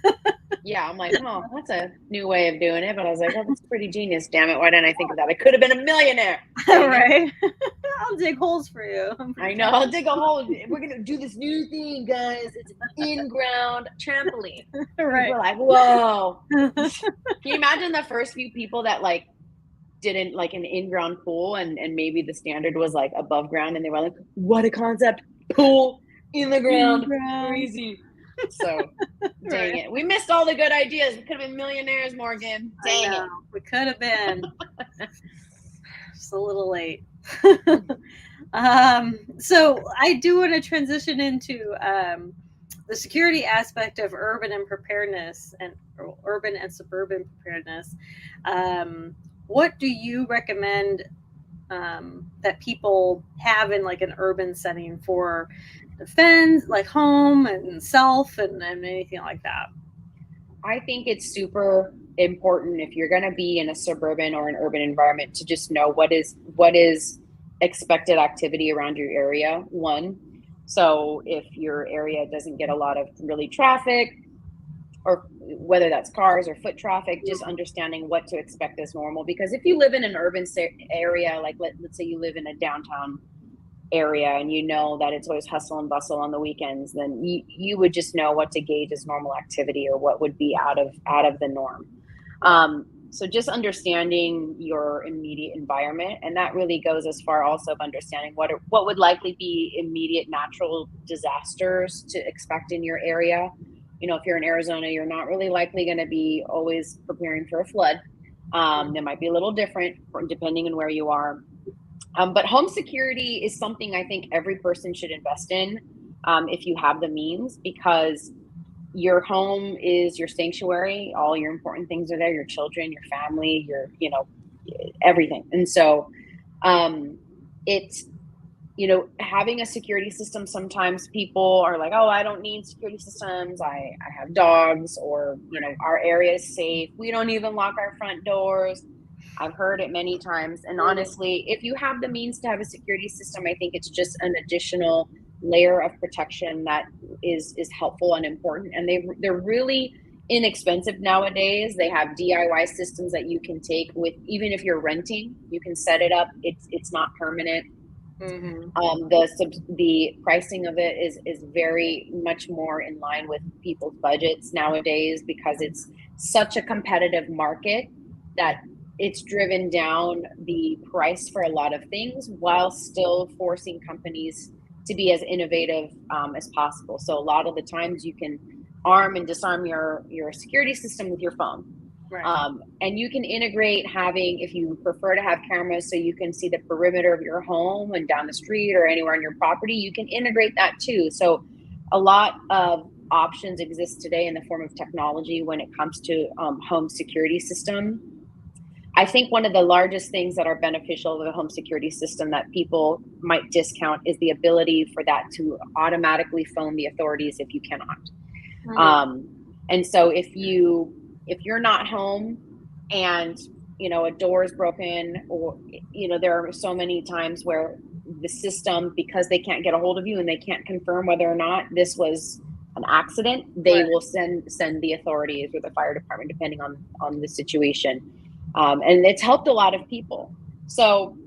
yeah, I'm like, oh, that's a new way of doing it. But I was like, oh, that's pretty genius. Damn it. Why didn't I think of that? I could have been a millionaire. Right. I'll dig holes for you. I know. I'll dig a hole. We're going to do this new thing, guys. It's an in-ground trampoline. Right. We're like, whoa. Can you imagine the first few people that like didn't like an in-ground pool and maybe the standard was like above ground and they were like, what a concept, pool in the ground, crazy. So dang it, we missed all the good ideas. We could have been millionaires, Morgan. Dang it, we could have been. Just a little late. So I do want to transition into the security aspect of urban and preparedness, and urban and suburban preparedness. What do you recommend that people have in like an urban setting for defense, like home and self and anything like that? I think it's super important if you're going to be in a suburban or an urban environment to just know what is expected activity around your area. One, so if your area doesn't get a lot of really traffic, or whether that's cars or foot traffic, just understanding what to expect as normal. Because if you live in an urban area, like let's say you live in a downtown area and you know that it's always hustle and bustle on the weekends, then you would just know what to gauge as normal activity or what would be out of the norm. So just understanding your immediate environment, and that really goes as far also of understanding what would likely be immediate natural disasters to expect in your area. You know, if you're in Arizona, you're not really likely going to be always preparing for a flood. That might be a little different depending on where you are. But home security is something I think every person should invest in if you have the means, because your home is your sanctuary. All your important things are there, your children, your family, everything. And so it's, having a security system, sometimes people are like, oh, I don't need security systems. I have dogs, or, our area is safe. We don't even lock our front doors. I've heard it many times. And honestly, if you have the means to have a security system, I think it's just an additional layer of protection that is helpful and important. And they're really inexpensive nowadays. They have DIY systems that you can take with, even if you're renting, you can set it up. It's not permanent. Mm-hmm. The pricing of it is very much more in line with people's budgets nowadays, because it's such a competitive market that it's driven down the price for a lot of things while still forcing companies to be as innovative as possible. So a lot of the times you can arm and disarm your security system with your phone. Right. And you can integrate if you prefer to have cameras so you can see the perimeter of your home and down the street or anywhere on your property, you can integrate that too. So a lot of options exist today in the form of technology when it comes to home security system. I think one of the largest things that are beneficial of a home security system that people might discount is the ability for that to automatically phone the authorities if you cannot. Mm-hmm. And so if you're not home and, a door is broken, or, there are so many times where the system, because they can't get a hold of you and they can't confirm whether or not this was an accident, they will send the authorities or the fire department, depending on the situation. And it's helped a lot of people. So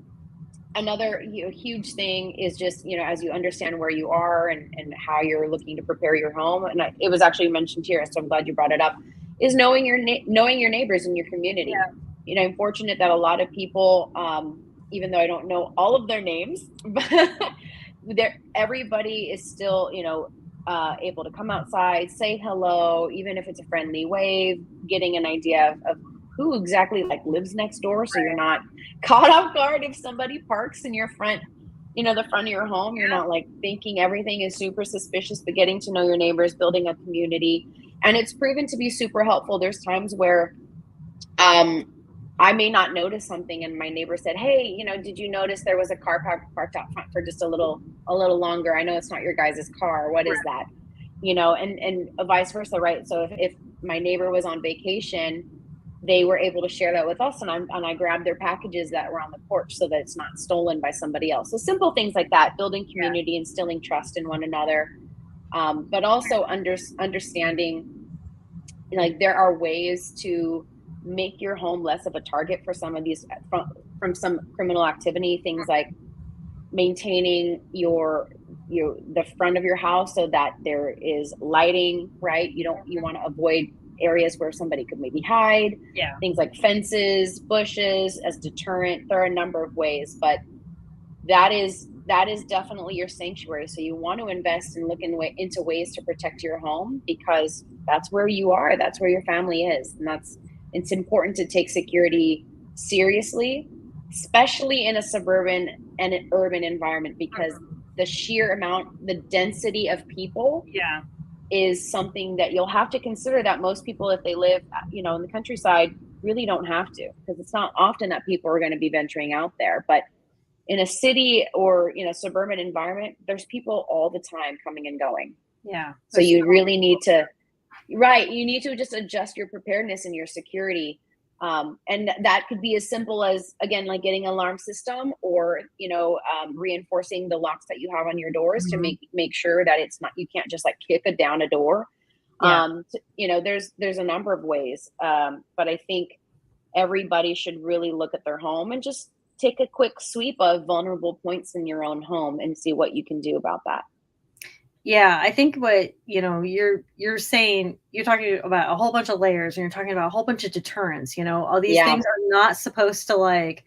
another huge thing is just, as you understand where you are and how you're looking to prepare your home, and it was actually mentioned here, so I'm glad you brought it up, is knowing your neighbors in your community. Yeah. I'm fortunate that a lot of people, even though I don't know all of their names, but everybody is still, able to come outside, say hello, even if it's a friendly wave, getting an idea of who exactly lives next door, so you're not caught off guard if somebody parks in your front the front of your home. You're not like thinking everything is super suspicious, but getting to know your neighbors, building a community. And it's proven to be super helpful. There's times where I may not notice something and my neighbor said, hey, did you notice there was a car parked out front for just a little longer? I know it's not your guys' car. What is that? And vice versa, right? So if my neighbor was on vacation, they were able to share that with us, and I grabbed their packages that were on the porch so that it's not stolen by somebody else. So simple things like that, building community, instilling trust in one another, but also understanding, like, there are ways to make your home less of a target for some of these from some criminal activity. Things like maintaining the front of your house so that there is lighting, right? You want to avoid areas where somebody could maybe hide. Yeah. Things like fences, bushes as deterrent. There are a number of ways, but that is definitely your sanctuary. So you want to invest and look into ways to protect your home, because that's where you are. That's where your family is. And it's important to take security seriously, especially in a suburban and an urban environment, because the density of people is something that you'll have to consider, that most people, if they live, in the countryside, really don't have to, because it's not often that people are going to be venturing out there. But in a city or, suburban environment, there's people all the time coming and going. Yeah. So you really need to, you need to just adjust your preparedness and your security. And that could be as simple as, again, like getting an alarm system, or, reinforcing the locks that you have on your doors to make sure that it's not, you can't just like kick down a door. There's a number of ways. But I think everybody should really look at their home and just take a quick sweep of vulnerable points in your own home and see what you can do about that. Yeah, I think what, you're saying, you're talking about a whole bunch of layers, and you're talking about a whole bunch of deterrents. All these things are not supposed to like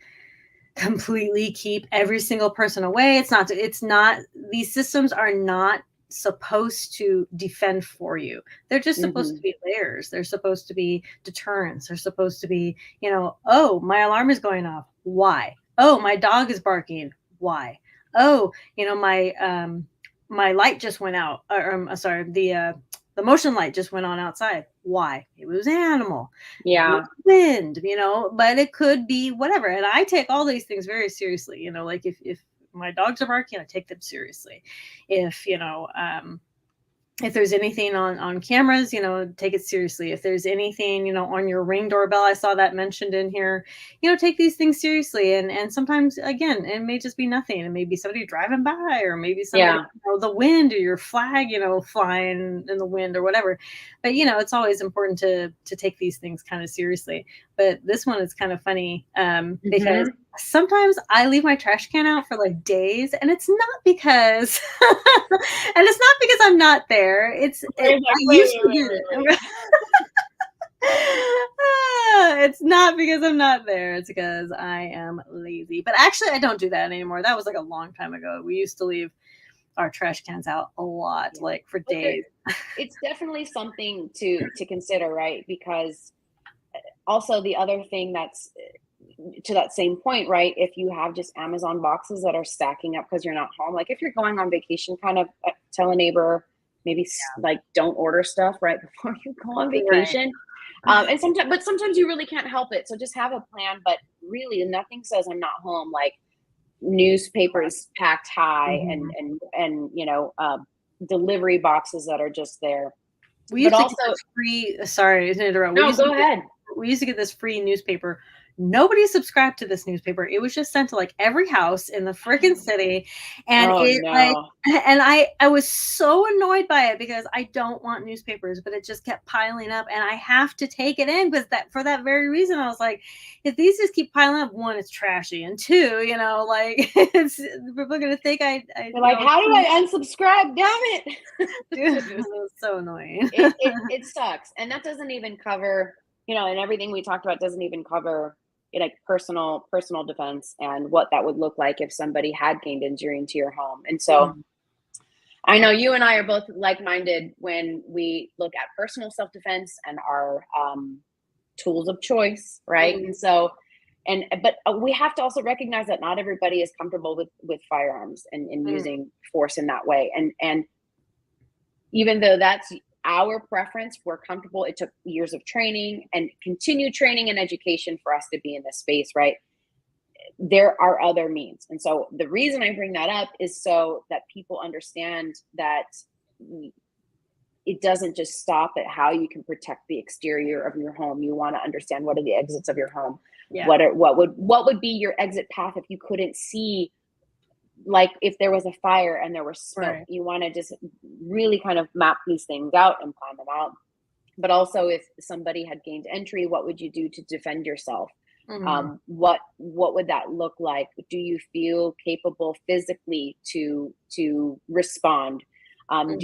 completely keep every single person away. It's not, these systems are not supposed to defend for you. They're just supposed to be layers. They're supposed to be deterrents. They're supposed to be, oh, my alarm is going off. Why? Oh, my dog is barking. Why? Oh, my light just went out. Sorry, the motion light just went on outside. Why? It was an animal. Yeah. Wind, but it could be whatever. And I take all these things very seriously. Like if my dogs are barking, I take them seriously. If there's anything on cameras, take it seriously. If there's anything, on your Ring doorbell, I saw that mentioned in here, take these things seriously. And sometimes, again, it may just be nothing. It may be somebody driving by, or maybe somebody, the wind, or your flag, flying in the wind or whatever. But, it's always important to take these things kind of seriously. But this one is kind of funny because sometimes I leave my trash can out for like days, and it's not because I'm not there. It's not because I'm not there. It's because I am lazy. But actually, I don't do that anymore. That was like a long time ago. We used to leave our trash cans out a lot, like for days. It's definitely something to consider, right? Because also the other thing that's to that same point, right? If you have just Amazon boxes that are stacking up because you're not home, like if you're going on vacation, kind of tell a neighbor, maybe like don't order stuff right before you go on vacation. Right. And sometimes you really can't help it. So just have a plan, but really nothing says I'm not home like newspapers packed high and delivery boxes that are just there. We used to get this free, sorry to interrupt. No, go ahead. We used to get this free newspaper. Nobody subscribed to this newspaper. It was just sent to like every house in the freaking city. And I was so annoyed by it because I don't want newspapers, but it just kept piling up and I have to take it in because for that very reason, I was like, if these just keep piling up, one, it's trashy. And two, people are going to think They're like, how do I unsubscribe? Damn it. Dude, it was so annoying. It sucks. And that doesn't even cover, and everything we talked about doesn't even cover like personal defense and what that would look like if somebody had gained injury into your home. And so I know you and I are both like-minded when we look at personal self-defense and our tools of choice, right? And so But we have to also recognize that not everybody is comfortable with firearms and using force in that way. And even though that's our preference, we're comfortable. It took years of training and continued training and education for us to be in this space, right? There are other means. And so the reason I bring that up is so that people understand that it doesn't just stop at how you can protect the exterior of your home. You want to understand what are the exits of your home. Yeah. What would be your exit path if you couldn't see, like if there was a fire and there was smoke. Right. You want to just really kind of map these things out and plan them out. But also, if somebody had gained entry, what would you do to defend yourself? Mm-hmm. What would that look like? Do you feel capable physically to respond? Mm-hmm.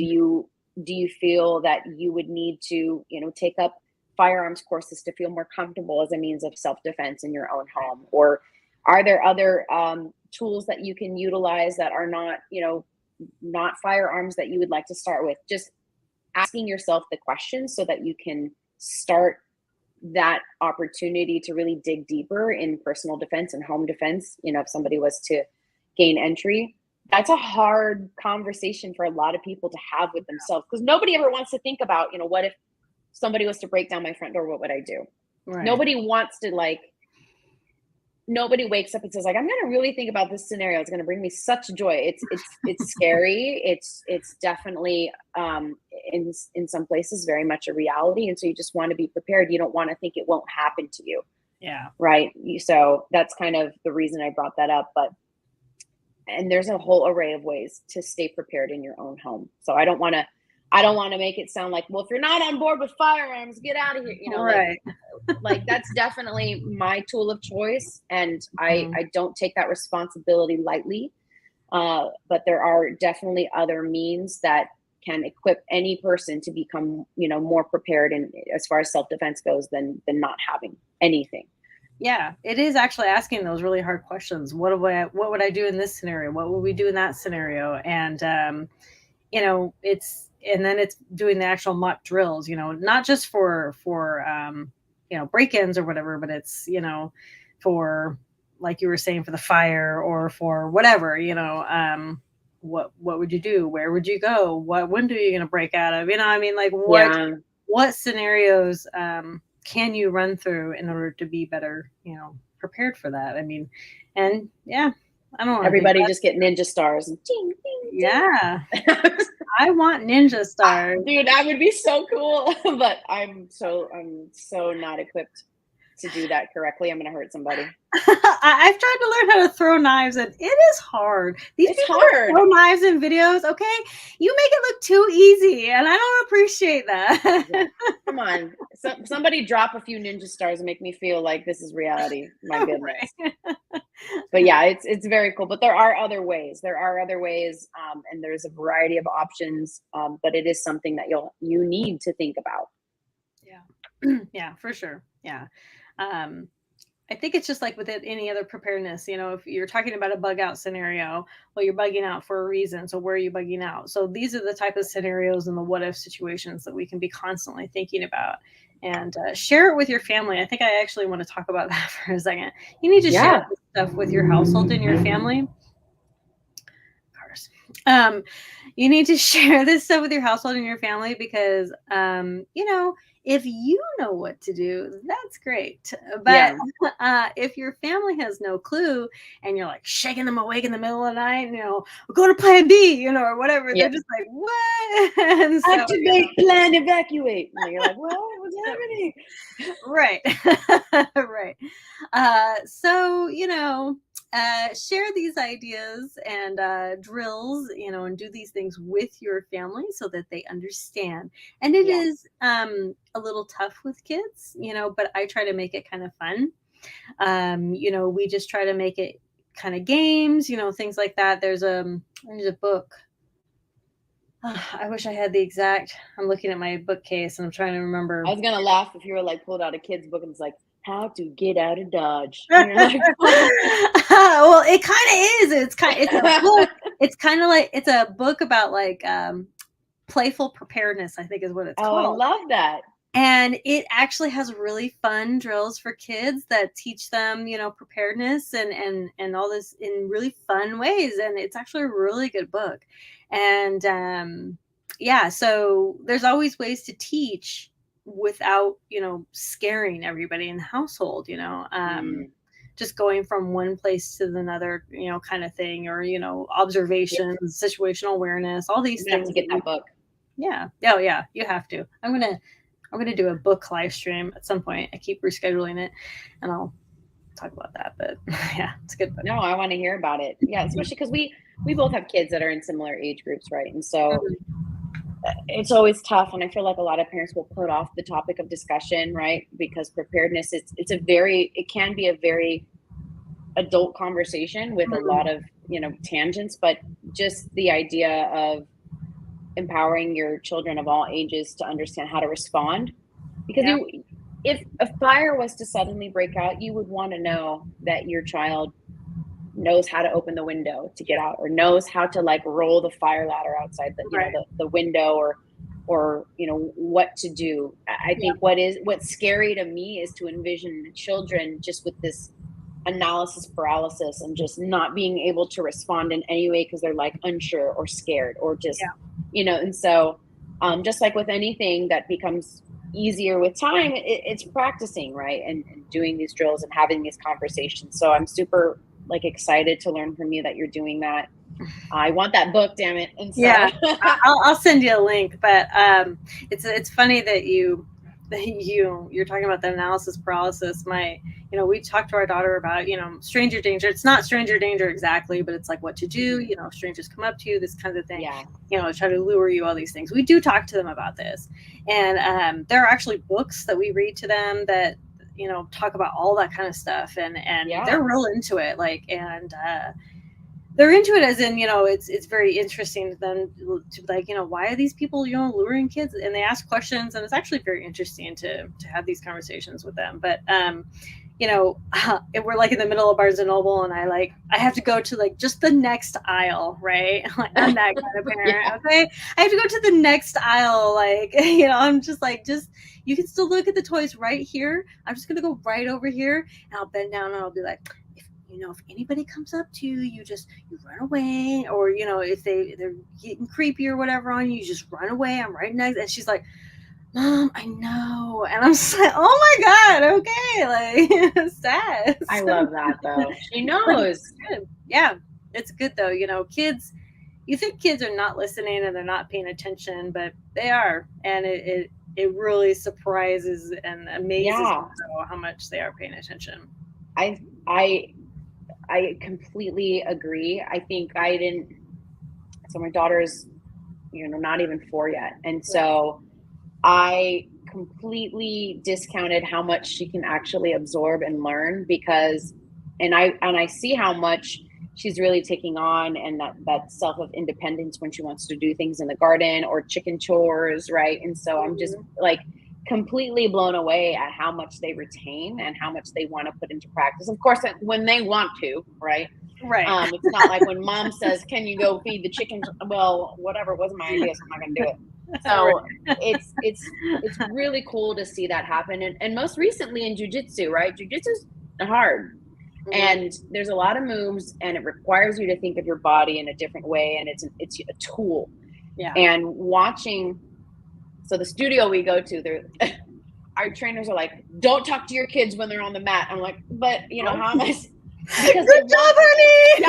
Do you feel that you would need to, take up firearms courses to feel more comfortable as a means of self-defense in your own home? Or are there other tools that you can utilize that are not, not firearms that you would like to start with? Just asking yourself the questions so that you can start that opportunity to really dig deeper in personal defense and home defense. If somebody was to gain entry, that's a hard conversation for a lot of people to have with themselves, because nobody ever wants to think about, what if somebody was to break down my front door, what would I do? Right. Nobody wants to, nobody wakes up and says, I'm going to really think about this scenario. It's going to bring me such joy. It's scary. It's definitely in some places very much a reality. And so you just want to be prepared. You don't want to think it won't happen to you. Yeah. Right. So that's kind of the reason I brought that up. And there's a whole array of ways to stay prepared in your own home. So I don't want to make it sound like, well, if you're not on board with firearms, get out of here. Right. Like that's definitely my tool of choice. And I don't take that responsibility lightly. But there are definitely other means that can equip any person to become, more prepared and as far as self-defense goes than not having anything. Yeah, it is actually asking those really hard questions. What would I do in this scenario? What would we do in that scenario? And, it's doing the actual mock drills, not just for break-ins or whatever, but it's, for, like you were saying, for the fire or for whatever, what would you do? Where would you go? What window are you going to break out of? What scenarios, can you run through in order to be better, prepared for that? I mean, and yeah, I don't want everybody just get ninja stars and ding, ding, ding. Yeah. I want ninja stars. Dude, that would be so cool. But I'm so not equipped to do that correctly. I'm going to hurt somebody. I've tried to learn how to throw knives, and it is hard. These people throw knives in videos, okay? You make it look too easy, and I don't appreciate that. Yeah. Come on. Somebody drop a few ninja stars and make me feel like this is reality. My goodness. Right. But yeah, it's very cool. But there are other ways. And there's a variety of options. But it is something that you need to think about. Yeah. Yeah, for sure. Yeah. I think it's just like with any other preparedness, if you're talking about a bug out scenario, well, you're bugging out for a reason. So where are you bugging out? So these are the type of scenarios and the what if situations that we can be constantly thinking about, and share it with your family. I think I actually want to talk about that for a second. You need to share this stuff with your household and your family. You need to share this stuff with your household and your family because, if you know what to do, that's great. But if your family has no clue and you're like shaking them awake in the middle of the night, go to plan B, or whatever, they're just like, what? And so, activate, plan, evacuate. And you're like, well, what's happening? Right. Right. So, share these ideas and drills, and do these things with your family so that they understand. And it is a little tough with kids, but I try to make it kind of fun. We just try to make it kind of games, things like that. There's a book. I wish I had the exact. I'm looking at my bookcase and I'm trying to remember. I was gonna laugh if you were like pulled out a kid's book and it's like, how to get out of Dodge. And you're like, well, it kind of is. It's a book. It's kind of like it's a book about like playful preparedness, I think is what it's called. I love that. And it actually has really fun drills for kids that teach them, preparedness and all this in really fun ways. And it's actually a really good book. And yeah, so there's always ways to teach without, scaring everybody in the household, just going from one place to another, kind of thing, or, observations, situational awareness, all these You have things. to get that book. Yeah. Oh yeah, you have to. I'm gonna do a book live stream at some point. I keep rescheduling it, and I'll talk about that. But yeah, it's a good book. No, I want to hear about it. Yeah, especially because we both have kids that are in similar age groups, right? And so it's always tough, and I feel like a lot of parents will put off the topic of discussion, right? Because preparedness, it can be a very adult conversation with a lot of tangents, but just the idea of empowering your children of all ages to understand how to respond, because if a fire was to suddenly break out, you would want to know that your child knows how to open the window to get out, or knows how to like roll the fire ladder outside the window, or what to do. I think what's scary to me is to envision the children just with this analysis paralysis and just not being able to respond in any way because they're like unsure or scared or just and so just like with anything that becomes easier with time, it's practicing, right? And doing these drills and having these conversations. So I'm super like excited to learn from you that you're doing that. I want that book, damn it. And so I'll send you a link. But it's funny that you're talking about the analysis paralysis. We talked to our daughter about, stranger danger. It's not stranger danger exactly, but it's like what to do, if strangers come up to you, this kind of thing, try to lure you, all these things. We do talk to them about this. And there are actually books that we read to them that, talk about all that kind of stuff. And they're real into it. They're into it as in, it's very interesting to them to like, why are these people, luring kids? And they ask questions, and it's actually very interesting to have these conversations with them. But, if we're like in the middle of Barnes and Noble and I have to go to like just the next aisle, right? Like, I'm that kind of parent. Okay. I have to go to the next aisle. Like, I'm just like, you can still look at the toys right here. I'm just going to go right over here, and I'll bend down and I'll be like, if anybody comes up to you, you run away, or, if they're getting creepy or whatever on you, just run away. I'm right next. And she's like, Mom, I know. And I'm just like, oh my God. Okay. Like, sad. I love that though. She knows. Yeah. It's good though. Kids, you think kids are not listening and they're not paying attention, but they are. And it really surprises and amazes me how much they are paying attention. I completely agree. I think so my daughter's, not even 4 yet. And so I completely discounted how much she can actually absorb and learn and I see how much she's really taking on, and that self of independence when she wants to do things in the garden or chicken chores. Right. And so I'm just like completely blown away at how much they retain and how much they want to put into practice. Of course, when they want to, right? Right. It's not like when Mom says, "Can you go feed the chickens?" Well, whatever, it wasn't my idea, so I'm not going to do it. So it's really cool to see that happen. And most recently in jujitsu, right? Jujitsu's hard. And there's a lot of moves, and it requires you to think of your body in a different way. And it's a tool. Yeah. And watching. So the studio we go to, our trainers are like, "Don't talk to your kids when they're on the mat." I'm like, "But how am I?" Because good job, honey.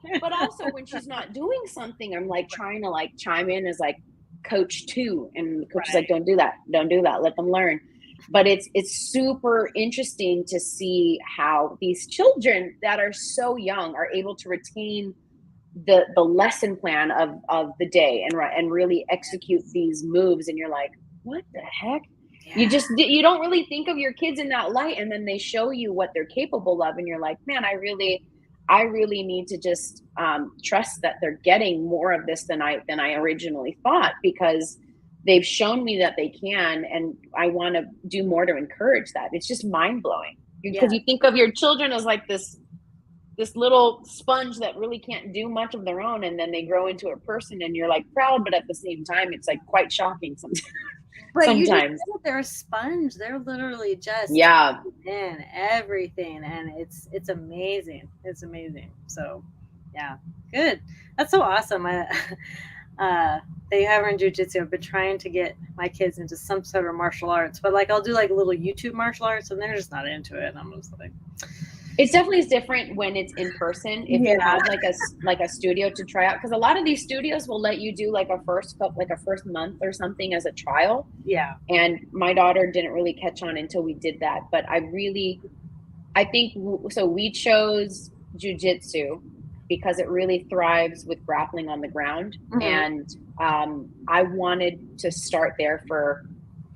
Yeah, but also when she's not doing something, I'm like trying to like chime in as like coach too, and the coach is like, "Don't do that, let them learn." But it's super interesting to see how these children that are so young are able to retain the lesson plan of the day and really execute these moves. And you're like, what the heck? Yeah. You don't really think of your kids in that light, and then they show you what they're capable of, and you're like, man, I really need to just trust that they're getting more of this than I originally thought, because they've shown me that they can, and I want to do more to encourage that. It's just mind-blowing, because you think of your children as like this little sponge that really can't do much of their own, and then they grow into a person, and you're like proud, but at the same time it's like quite shocking sometimes. But you just sometimes. said they're a sponge. They're literally just Yeah. in everything, and it's amazing. It's amazing. So, yeah, good. That's so awesome. Uh, that you have her in jujitsu. I've been trying to get my kids into some sort of martial arts, but like I'll do like little YouTube martial arts, and they're just not into it. And I'm just like, It's definitely different when it's in person. If you yeah, have like a studio to try out, because a lot of these studios will let you do like a first month or something as a trial. yeah, And my daughter didn't really catch on until we did that. But I think so. We chose jujitsu because it really thrives with grappling on the ground, hmm, and I wanted to start there for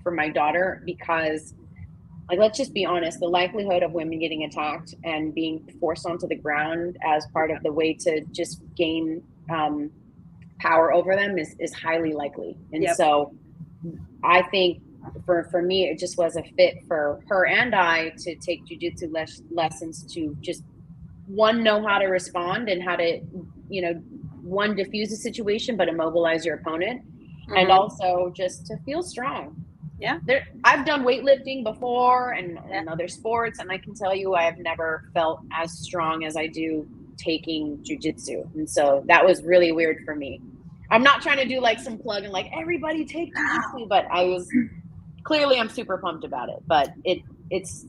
my daughter because, like, let's just be honest, the likelihood of women getting attacked and being forced onto the ground as part of the way to just gain power over them is highly likely. And yep, so I think for me, it just was a fit for her and I to take jujitsu lessons to just one, know how to respond and how to, you know, one, diffuse a situation, but immobilize your opponent. And hmm, also just to feel strong. yeah, I've done weightlifting before yeah. and other sports, and I can tell you I have never felt as strong as I do taking jujitsu. And so that was really weird for me. I'm not trying to do like some plug and like everybody take jujitsu, but I'm super pumped about it. But it's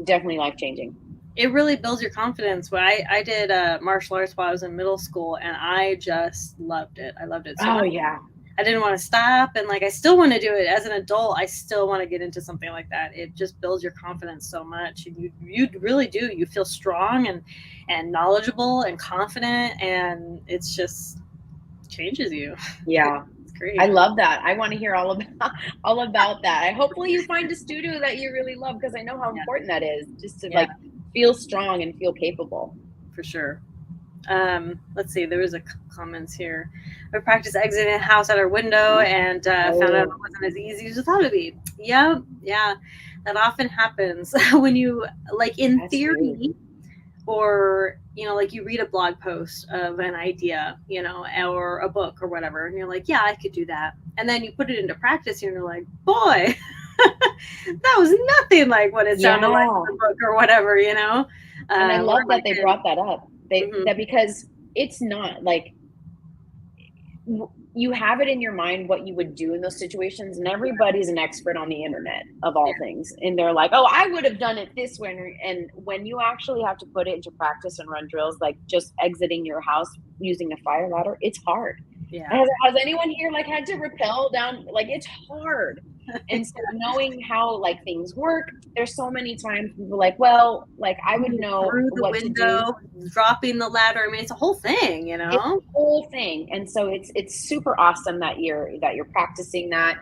definitely life changing. It really builds your confidence. When I did martial arts while I was in middle school, and I just loved it. I loved it so Oh much. yeah. I didn't want to stop, and like I still want to do it as an adult. I still want to get into something like that. It just builds your confidence so much, and you really do. You feel strong and knowledgeable and confident, and it's just changes you. Yeah. It's I great. love that. I want to hear all about that. I hopefully you find a studio that you really love because I know how Yeah, important that is just to yeah, like feel strong and feel capable. for sure. Let's see. There was a comments here. I practiced exiting a house at our window and found out it Oh, wasn't as easy as I thought it'd be. Yeah, yeah, that often happens when you like in that's rude. theory, or like you read a blog post of an idea, or a book or whatever, and you're like, yeah, I could do that, and then you put it into practice, and you're like, boy, that was nothing like what it sounded like Yeah. in the book or whatever, And I or love that like they in. brought that up. Mhm. That because it's not like you have it in your mind what you would do in those situations, and everybody's an expert on the internet of Yeah, all things, and they're like, oh, I would have done it this way. And when you actually have to put it into practice and run drills, like just exiting your house using a fire ladder, it's hard. yeah, Has anyone here like had to rappel down? Like it's hard. And so knowing how like things work, there's so many times people are like, well, like I would know through the what to do. window, dropping the ladder. I mean, it's a whole thing, It's the whole thing. And so it's super awesome that you're practicing that,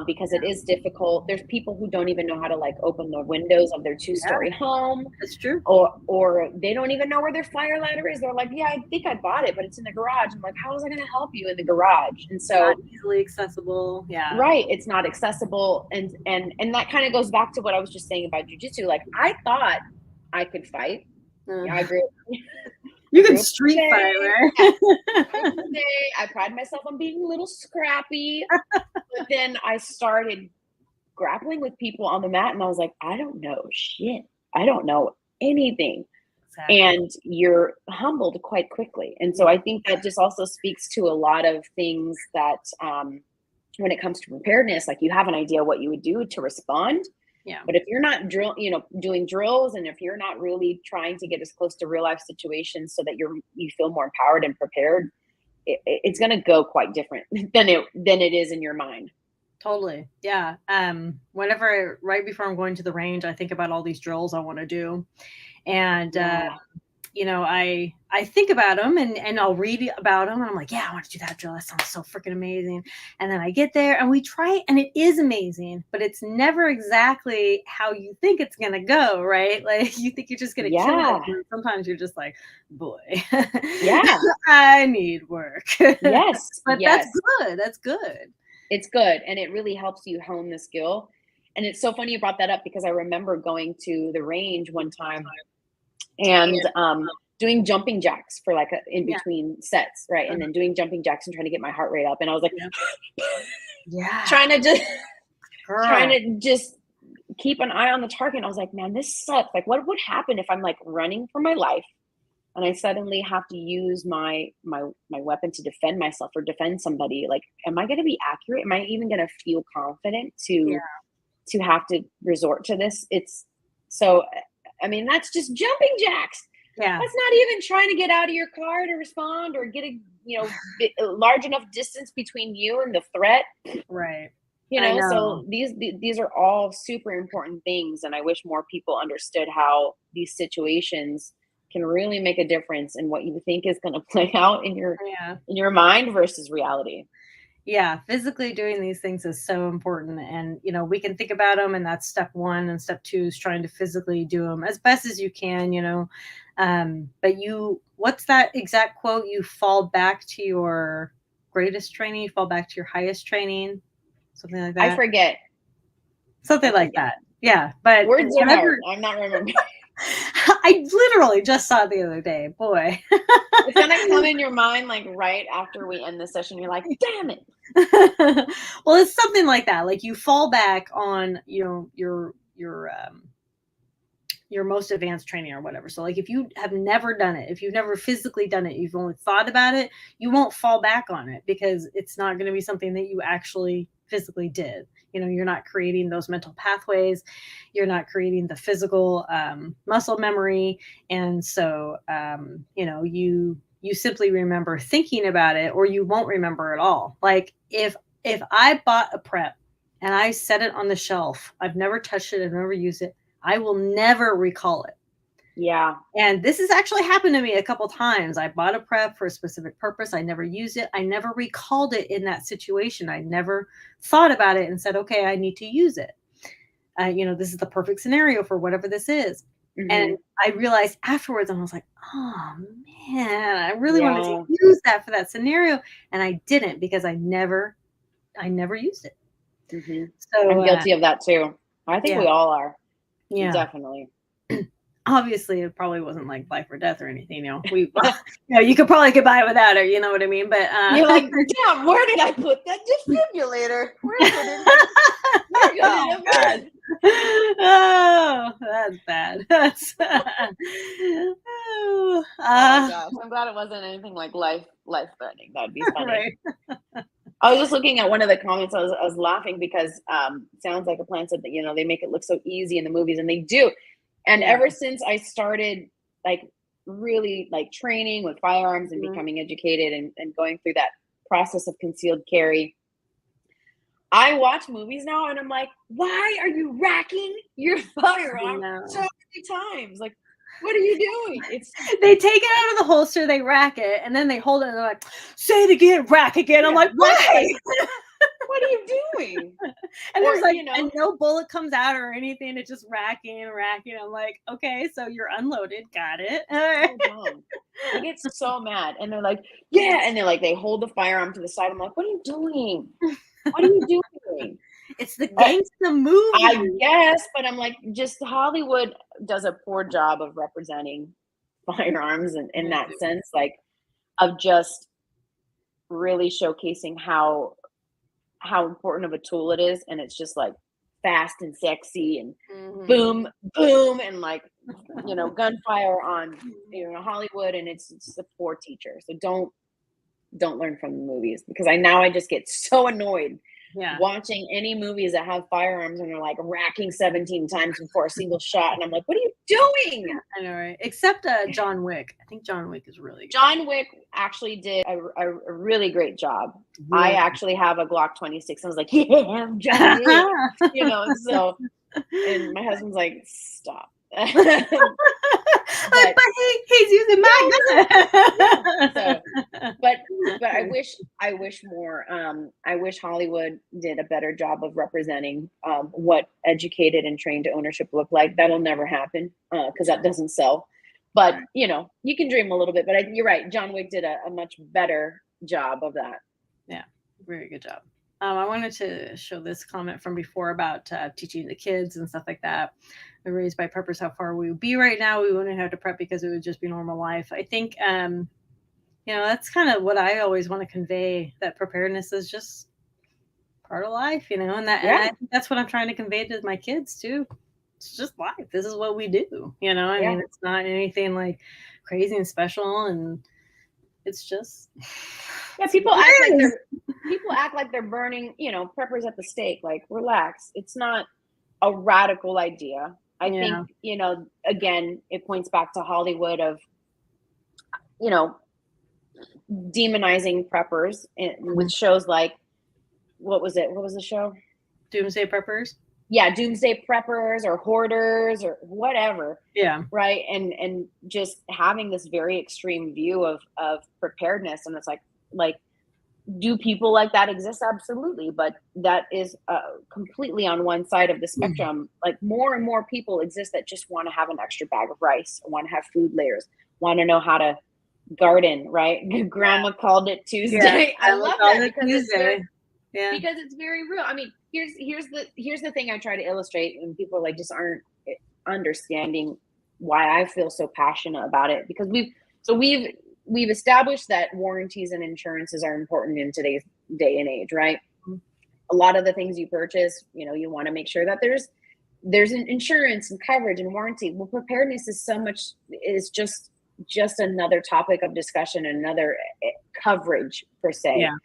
because it is difficult. There's people who don't even know how to like open the windows of their Yeah, two-story home, that's true. or they don't even know where their fire ladder is. They're like, yeah, I think I bought it, but it's in the garage. I'm like, how is I going to help you in the garage? And Not so easily accessible. Yeah. right, it's not accessible. And that kind of goes back to what I was just saying about jujitsu. Like I thought I could fight. Uh, I grew I you can grew up in street fight, yeah, right? I pride myself on being a little scrappy, but then I started grappling with people on the mat and I was like, I don't know shit. I don't know anything. Exactly. And you're humbled quite quickly. And so Yeah. I think that just also speaks to a lot of things that, when it comes to preparedness, like you have an idea what you would do to respond. Yeah. But if you're not doing drills, and if you're not really trying to get as close to real life situations so that you feel more empowered and prepared, it's going to go quite different than it is in your mind. Totally. Yeah. Whenever right before I'm going to the range, I think about all these drills I want to do. And Yeah. I think about them, and I'll read about them, and I'm like, yeah, I want to do that drill. That sounds so freaking amazing. And then I get there and we try it, and it is amazing, but it's never exactly how you think it's gonna go, right? Like you think you're just gonna kill it, Yeah. and sometimes you're just like, boy, Yeah. I need work. Yes. But that's Yes. good. That's good. It's good. And it really helps you hone the skill. And it's so funny you brought that up because I remember going to the range one time and doing jumping jacks for like in Yeah. between sets, right? And then doing jumping jacks and trying to get my heart rate up. And I was like, Yeah. Yeah. trying to just trying Girl. to just keep an eye on the target. And I was like, man, this sucks. Like, what would happen if I'm like running for my life and I suddenly have to use my weapon to defend myself or defend somebody? Like, am I going to be accurate? Am I even going to feel confident Yeah. to have to resort to this? It's so, I mean, that's just jumping jacks. Yeah. That's not even trying to get out of your car to respond or get a, a large enough distance between you and the threat. Right. You I know, know. so these are all super important things, and I wish more people understood how these situations can really make a difference in what you think is going to play out in Yeah. your mind versus reality. Yeah, physically doing these things is so important. And, we can think about them, and that's step one. And step two is trying to physically do them as best as you can, But what's that exact quote? You fall back to your greatest training, you fall back to your highest training, something like I that. forget. Something like that. Yeah. But Words are hard. whenever, I'm not remembering. I literally just saw it the other day. Boy. It's gonna come in your mind like right after we end the session. You're like, damn it. Well, it's something like that. Like you fall back on, your most advanced training or whatever. So like if you have never done it, if you've never physically done it, you've only thought about it, you won't fall back on it because it's not going to be something that you actually physically did. You're not creating those mental pathways, you're not creating the physical muscle memory, and so you simply remember thinking about it, or you won't remember at all. Like if I bought a prep and I set it on the shelf, I've never touched it, I've never used it, I will never recall it. Yeah. And this has actually happened to me a couple times. I bought a prep for a specific purpose. I never used it. I never recalled it in that situation. I never thought about it and said, okay, I need to use it. This is the perfect scenario for whatever this is. Mm-hmm. And I realized afterwards, and I was like, oh man, I really wanted Yeah. to use that for that scenario. And I didn't because I never used it. Mm-hmm. So I'm guilty of that too. I think we all are. Yeah. Definitely. Obviously, it probably wasn't like life or death or anything. You could probably get by without it. You know what I mean? But you're like, damn, where did I put that defibrillator? Where did it have Oh, that's bad. That's oh gosh, I'm glad it wasn't anything like life threatening. That'd be funny. Right. I was just looking at one of the comments. I was laughing because sounds like a plan said that they make it look so easy in the movies, and they do. And ever since I started like really like training with firearms and becoming educated and going through that process of concealed carry, I watch movies now and I'm like, why are you racking your firearm so many times? Like, what are you doing? They take it out of the holster, they rack it, and then they hold it and they're like, say it again, rack again. I'm like, why? What are you doing? And there's like, and no bullet comes out or anything. It's just racking. I'm like, okay, so you're unloaded. Got it. So dumb. I get so mad. And they're like, yeah. And they're like, they hold the firearm to the side. I'm like, what are you doing? What are you doing? It's the gangsta movie. I guess, but I'm like, just Hollywood does a poor job of representing firearms in that sense, like of just really showcasing how important of a tool it is. And it's just like fast and sexy and boom, boom, and like, gunfire on, Hollywood. And it's a poor teacher. So don't learn from the movies, because I just get so annoyed watching any movies that have firearms and they're like racking 17 times before a single shot. And I'm like, what are you doing? I know, right? Except John Wick. I think John Wick is really good. John Wick actually did a really great job. Yeah. I actually have a Glock 26. I was like, yeah, I'm John Wick. So, and my husband's like, stop. But he's using my gun. But I wish more. I wish Hollywood did a better job of representing what educated and trained ownership look like. That'll never happen because that doesn't sell. But you can dream a little bit. But you're right. John Wick did a much better job of that. Yeah, very good job. I wanted to show this comment from before about teaching the kids and stuff like that. We're raised by preppers. How far we would be right now, we wouldn't have to prep because it would just be normal life. I think, that's kind of what I always want to convey, that preparedness is just part of life, you know, and that, and I think that's what I'm trying to convey to my kids too. It's just life. This is what we do, you know. I mean, it's not anything like crazy and special, and it's just people act like they're burning, you know, peppers at the stake. Like, relax. It's not a radical idea. I think, you know, again, it points back to Hollywood of, you know, demonizing preppers with shows like, what was it? What was the show? Doomsday Preppers. Yeah, Doomsday Preppers or Hoarders or whatever. Yeah. Right. And just having this very extreme view of preparedness. And it's like, do people like that exist? Absolutely. But that is completely on one side of the spectrum. Like, more and more people exist that just want to have an extra bag of rice, want to have food layers, want to know how to garden, right? Grandma called it Tuesday. Yeah, I love that because Tuesday. Because it's very real. I mean, here's the thing I try to illustrate, and people like just aren't understanding why I feel so passionate about it, because we've established that warranties and insurances are important in today's day and age, right? A lot of the things you purchase, you know, you want to make sure that there's an insurance and coverage and warranty. Well, preparedness is just another topic of discussion, another coverage per se. Yeah.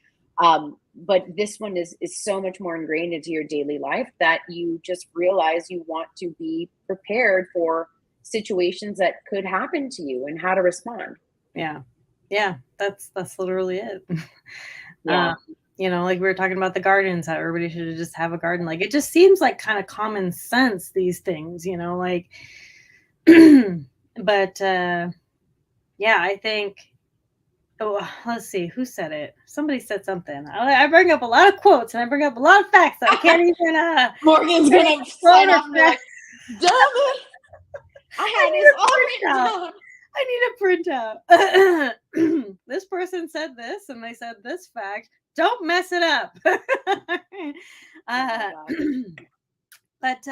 But this one is so much more ingrained into your daily life that you just realize you want to be prepared for situations that could happen to you and how to respond. Yeah. Yeah. That's literally it. Yeah. You know, like we were talking about the gardens, how everybody should just have a garden. Like, it just seems like kind of common sense, these things, you know, like, but, yeah, I think, let's see, who said it? Somebody said something. I bring up a lot of quotes and I bring up a lot of facts that I can't even, Morgan's going to sign off like, damn it. I had this all written down. I need a printout. This person said this, and they said this fact. Don't mess it up. But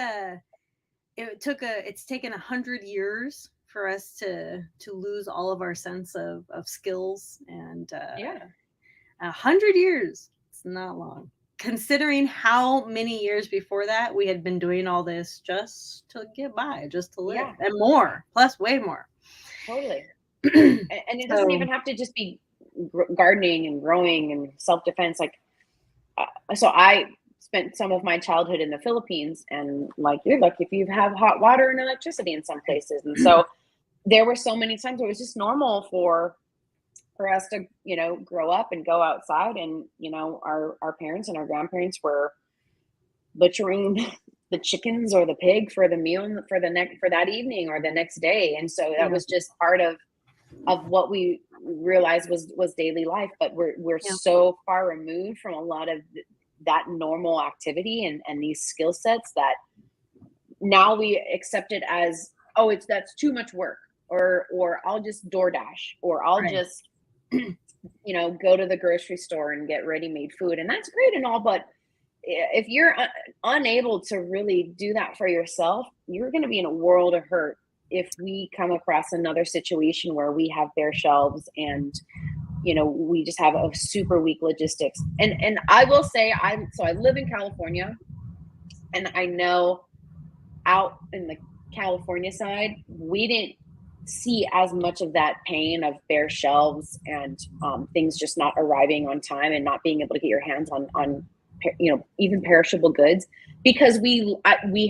it's taken 100 years for us to lose all of our sense of skills, and 100 years. It's not long, considering how many years before that we had been doing all this just to get by, just to live, and more, plus way more. Totally. And it doesn't even have to just be gardening and growing and self-defense. Like, so I spent some of my childhood in the Philippines, and like, you're lucky if you have hot water and electricity in some places. And so there were so many times where it was just normal for us to, you know, grow up and go outside, and, you know, our parents and our grandparents were butchering the chickens or the pig for the meal for that evening or the next day. And so that was just part of what we realized was daily life. But we're so far removed from a lot of that normal activity and these skill sets that now we accept it as, oh, that's too much work, or I'll just DoorDash, or I'll just, you know, go to the grocery store and get ready-made food. And that's great and all, but if you're unable to really do that for yourself, you're going to be in a world of hurt if we come across another situation where we have bare shelves and, you know, we just have a super weak logistics. And I will say, I live in California, and I know out in the California side, we didn't see as much of that pain of bare shelves and things just not arriving on time and not being able to get your hands on you know, even perishable goods, because we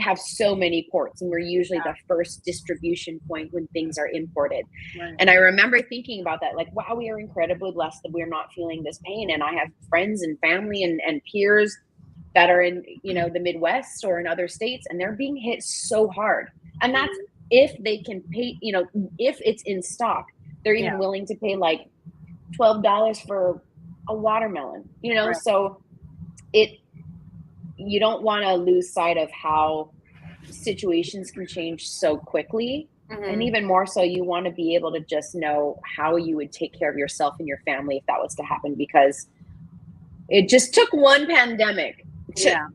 have so many ports, and we're usually the first distribution point when things are imported. And I remember thinking about that, like, wow, we are incredibly blessed that we're not feeling this pain. And I have friends and family and peers that are in, you know, the Midwest or in other states, and they're being hit so hard. And that's if they can pay, you know, if it's in stock, they're even willing to pay like $12 for a watermelon, you know. So you don't want to lose sight of how situations can change so quickly. And even more so, you want to be able to just know how you would take care of yourself and your family if that was to happen, because it just took one pandemic to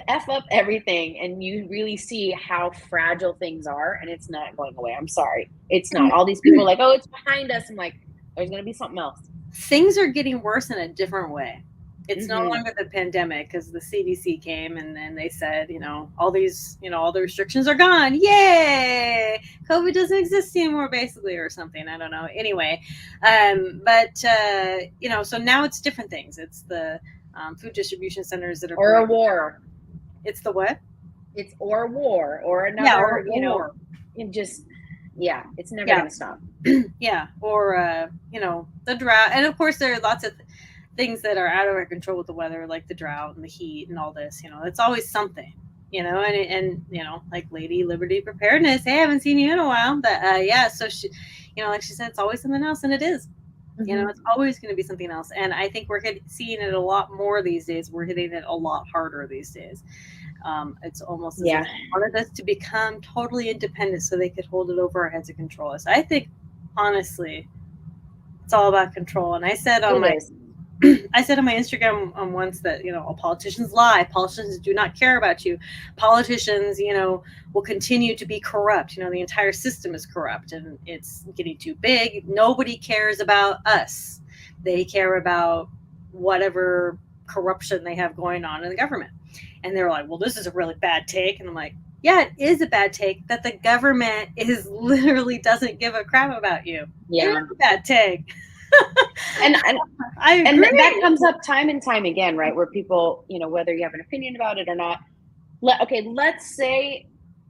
F up everything. And you really see how fragile things are, and it's not going away. I'm sorry. It's not. All these people are like, oh, it's behind us. I'm like, there's going to be something else. Things are getting worse in a different way. It's no longer the pandemic because the CDC came and then they said, all these, all the restrictions are gone. Yay! COVID doesn't exist anymore, basically, or something. I don't know. Anyway, so now it's different things. It's the food distribution centers that are or a war. It's the what? It's or war or another. War. It's never going to stop. Yeah, or the drought, and of course there are lots of things that are out of our control with the weather, like the drought and the heat and all this. It's always something. And like Lady Liberty Preparedness. Hey, I haven't seen you in a while, but so she, like she said, it's always something else, and it is. It's always going to be something else, and I think we're seeing it a lot more these days. We're hitting it a lot harder these days. It's almost as if they wanted us to become totally independent so they could hold it over our heads and control us. I think, honestly, it's all about control. And I said on my Instagram once that, politicians lie. Politicians do not care about you. Politicians, will continue to be corrupt. The entire system is corrupt and it's getting too big. Nobody cares about us. They care about whatever corruption they have going on in the government. And they're like, well, this is a really bad take. And I'm like, yeah, it is a bad take that the government literally doesn't give a crap about you. Yeah. It is a bad take. and that comes up time and time again, right? Where people, whether you have an opinion about it or not, let's say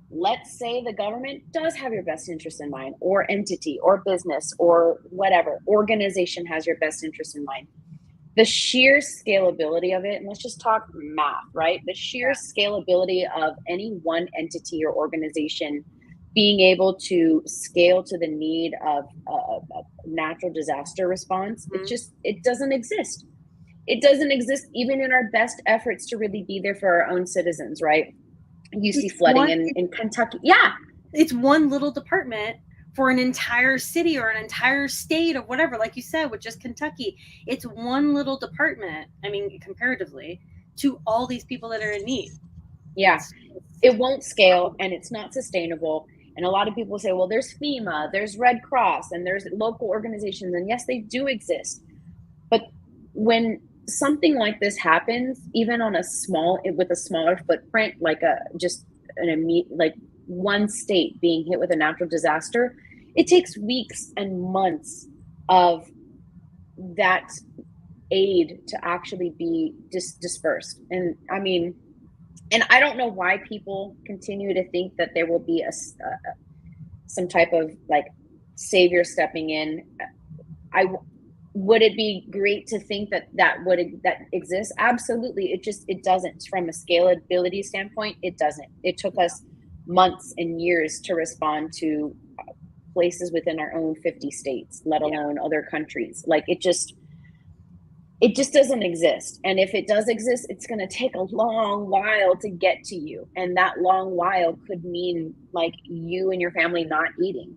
the government does have your best interest in mind, or entity or business or whatever organization has your best interest in mind. The sheer scalability of it, and let's just talk math, right? The sheer scalability of any one entity or organization being able to scale to the need of a natural disaster response, it doesn't exist. It doesn't exist even in our best efforts to really be there for our own citizens, right? You see flooding in Kentucky. Yeah. It's one little department for an entire city or an entire state or whatever, like you said, with just Kentucky. It's one little department, comparatively, to all these people that are in need. Yeah. It won't scale and it's not sustainable. And a lot of people say, well, there's FEMA, there's Red Cross, and there's local organizations. And yes, they do exist. But when something like this happens, even on with a smaller footprint, like one state being hit with a natural disaster, it takes weeks and months of that aid to actually be dispersed. And and I don't know why people continue to think that there will be some type of like savior stepping in. Would it be great to think that exists? Absolutely. It doesn't. From a scalability standpoint, it doesn't. It took us months and years to respond to places within our own 50 states, let alone other countries. Like it just doesn't exist. And if it does exist, it's going to take a long while to get to you. And that long while could mean like you and your family not eating.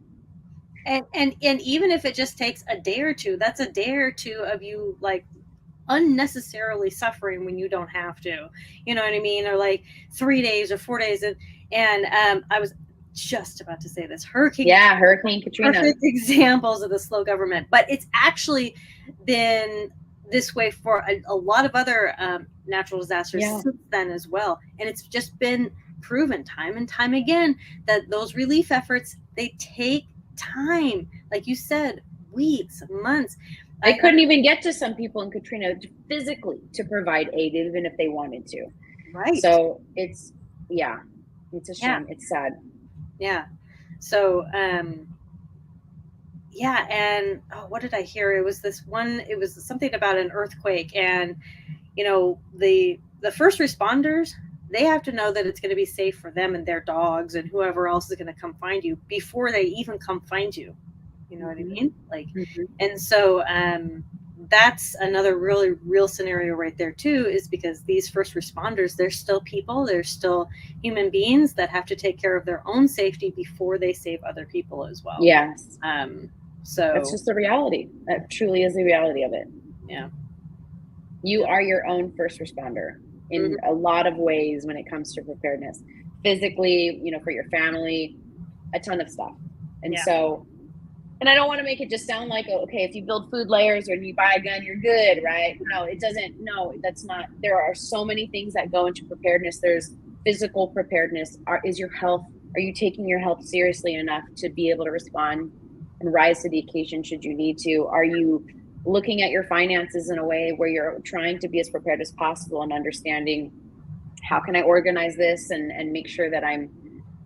And even if it just takes a day or two, that's a day or two of you like unnecessarily suffering when you don't have to, you know what I mean? Or like 3 days or 4 days. And I was just about to say this, Hurricane Katrina. Perfect examples of the slow government, but it's actually been this way for a lot of other natural disasters since then as well. And it's just been proven time and time again that those relief efforts, they take time. Like you said, weeks, months. I couldn't even get to some people in Katrina physically to provide aid, even if they wanted to. Right. So it's a shame. It's sad. Yeah. So, and what did I hear? It was something about an earthquake, and the first responders, they have to know that it's going to be safe for them and their dogs and whoever else is going to come find you before they even come find you. You know what I mean? Like, and so that's another really real scenario right there too, is because these first responders, they're still people, they're still human beings that have to take care of their own safety before they save other people as well. Yes. So that's just the reality. That truly is the reality of it. Yeah. You are your own first responder in a lot of ways when it comes to preparedness. Physically, for your family, a ton of stuff. And so And I don't want to make it just sound like, okay, if you build food layers or you buy a gun, you're good, right? No, it doesn't. No, that's not. There are so many things that go into preparedness. There's physical preparedness. Is your health, are you taking your health seriously enough to be able to respond and rise to the occasion should you need to? Are you looking at your finances in a way where you're trying to be as prepared as possible and understanding how can I organize this and make sure that I'm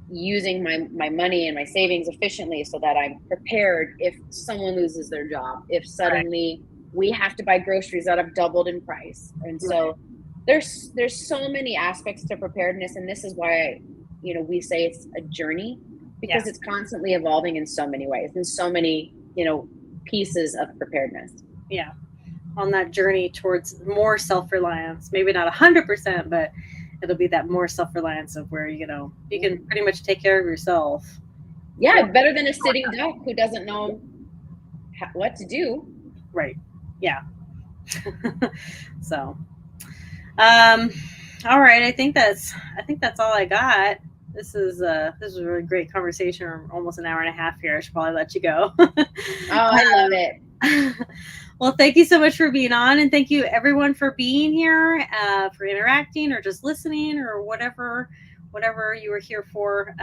using my money and my savings efficiently so that I'm prepared if someone loses their job, if suddenly we have to buy groceries that have doubled in price. And so there's so many aspects to preparedness, and this is why we say it's a journey, because it's constantly evolving in so many ways and so many pieces of preparedness. Yeah, on that journey towards more self-reliance, maybe not 100%, but it'll be that more self-reliance of where you can pretty much take care of yourself. Yeah, better than a sitting duck who doesn't know what to do. Right. Yeah. So all right, I think that's all I got. This is a really great conversation. We're almost an hour and a half here. I should probably let you go. Oh, I love it. Well, thank you so much for being on, and thank you everyone for being here, for interacting or just listening or whatever you were here for.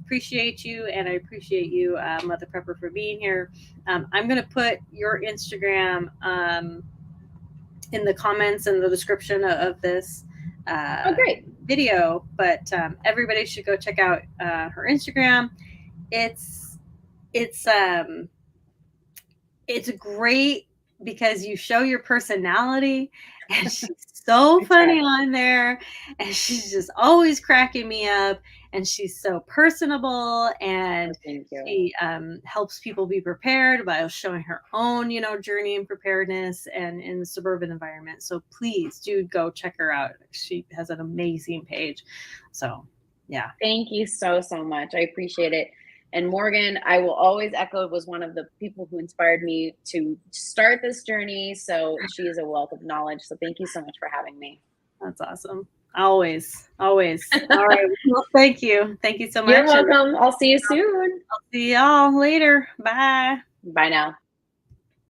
Appreciate you, and I appreciate you, MuthaPrepper, for being here. I'm going to put your Instagram in the comments and the description of this great video, but everybody should go check out her Instagram. It's great because you show your personality, and she's so funny on there, and she's just always cracking me up, and she's so personable, and she helps people be prepared by showing her own journey in preparedness and in the suburban environment. So please do go check her out. She has an amazing page. So yeah, thank you so much. I appreciate it. And Morgan, I will always echo, was one of the people who inspired me to start this journey. So she is a wealth of knowledge. So thank you so much for having me. That's awesome. Always. All right. Well, thank you. Thank you so much. You're welcome. I'll see you soon. I'll see y'all later. Bye. Bye now.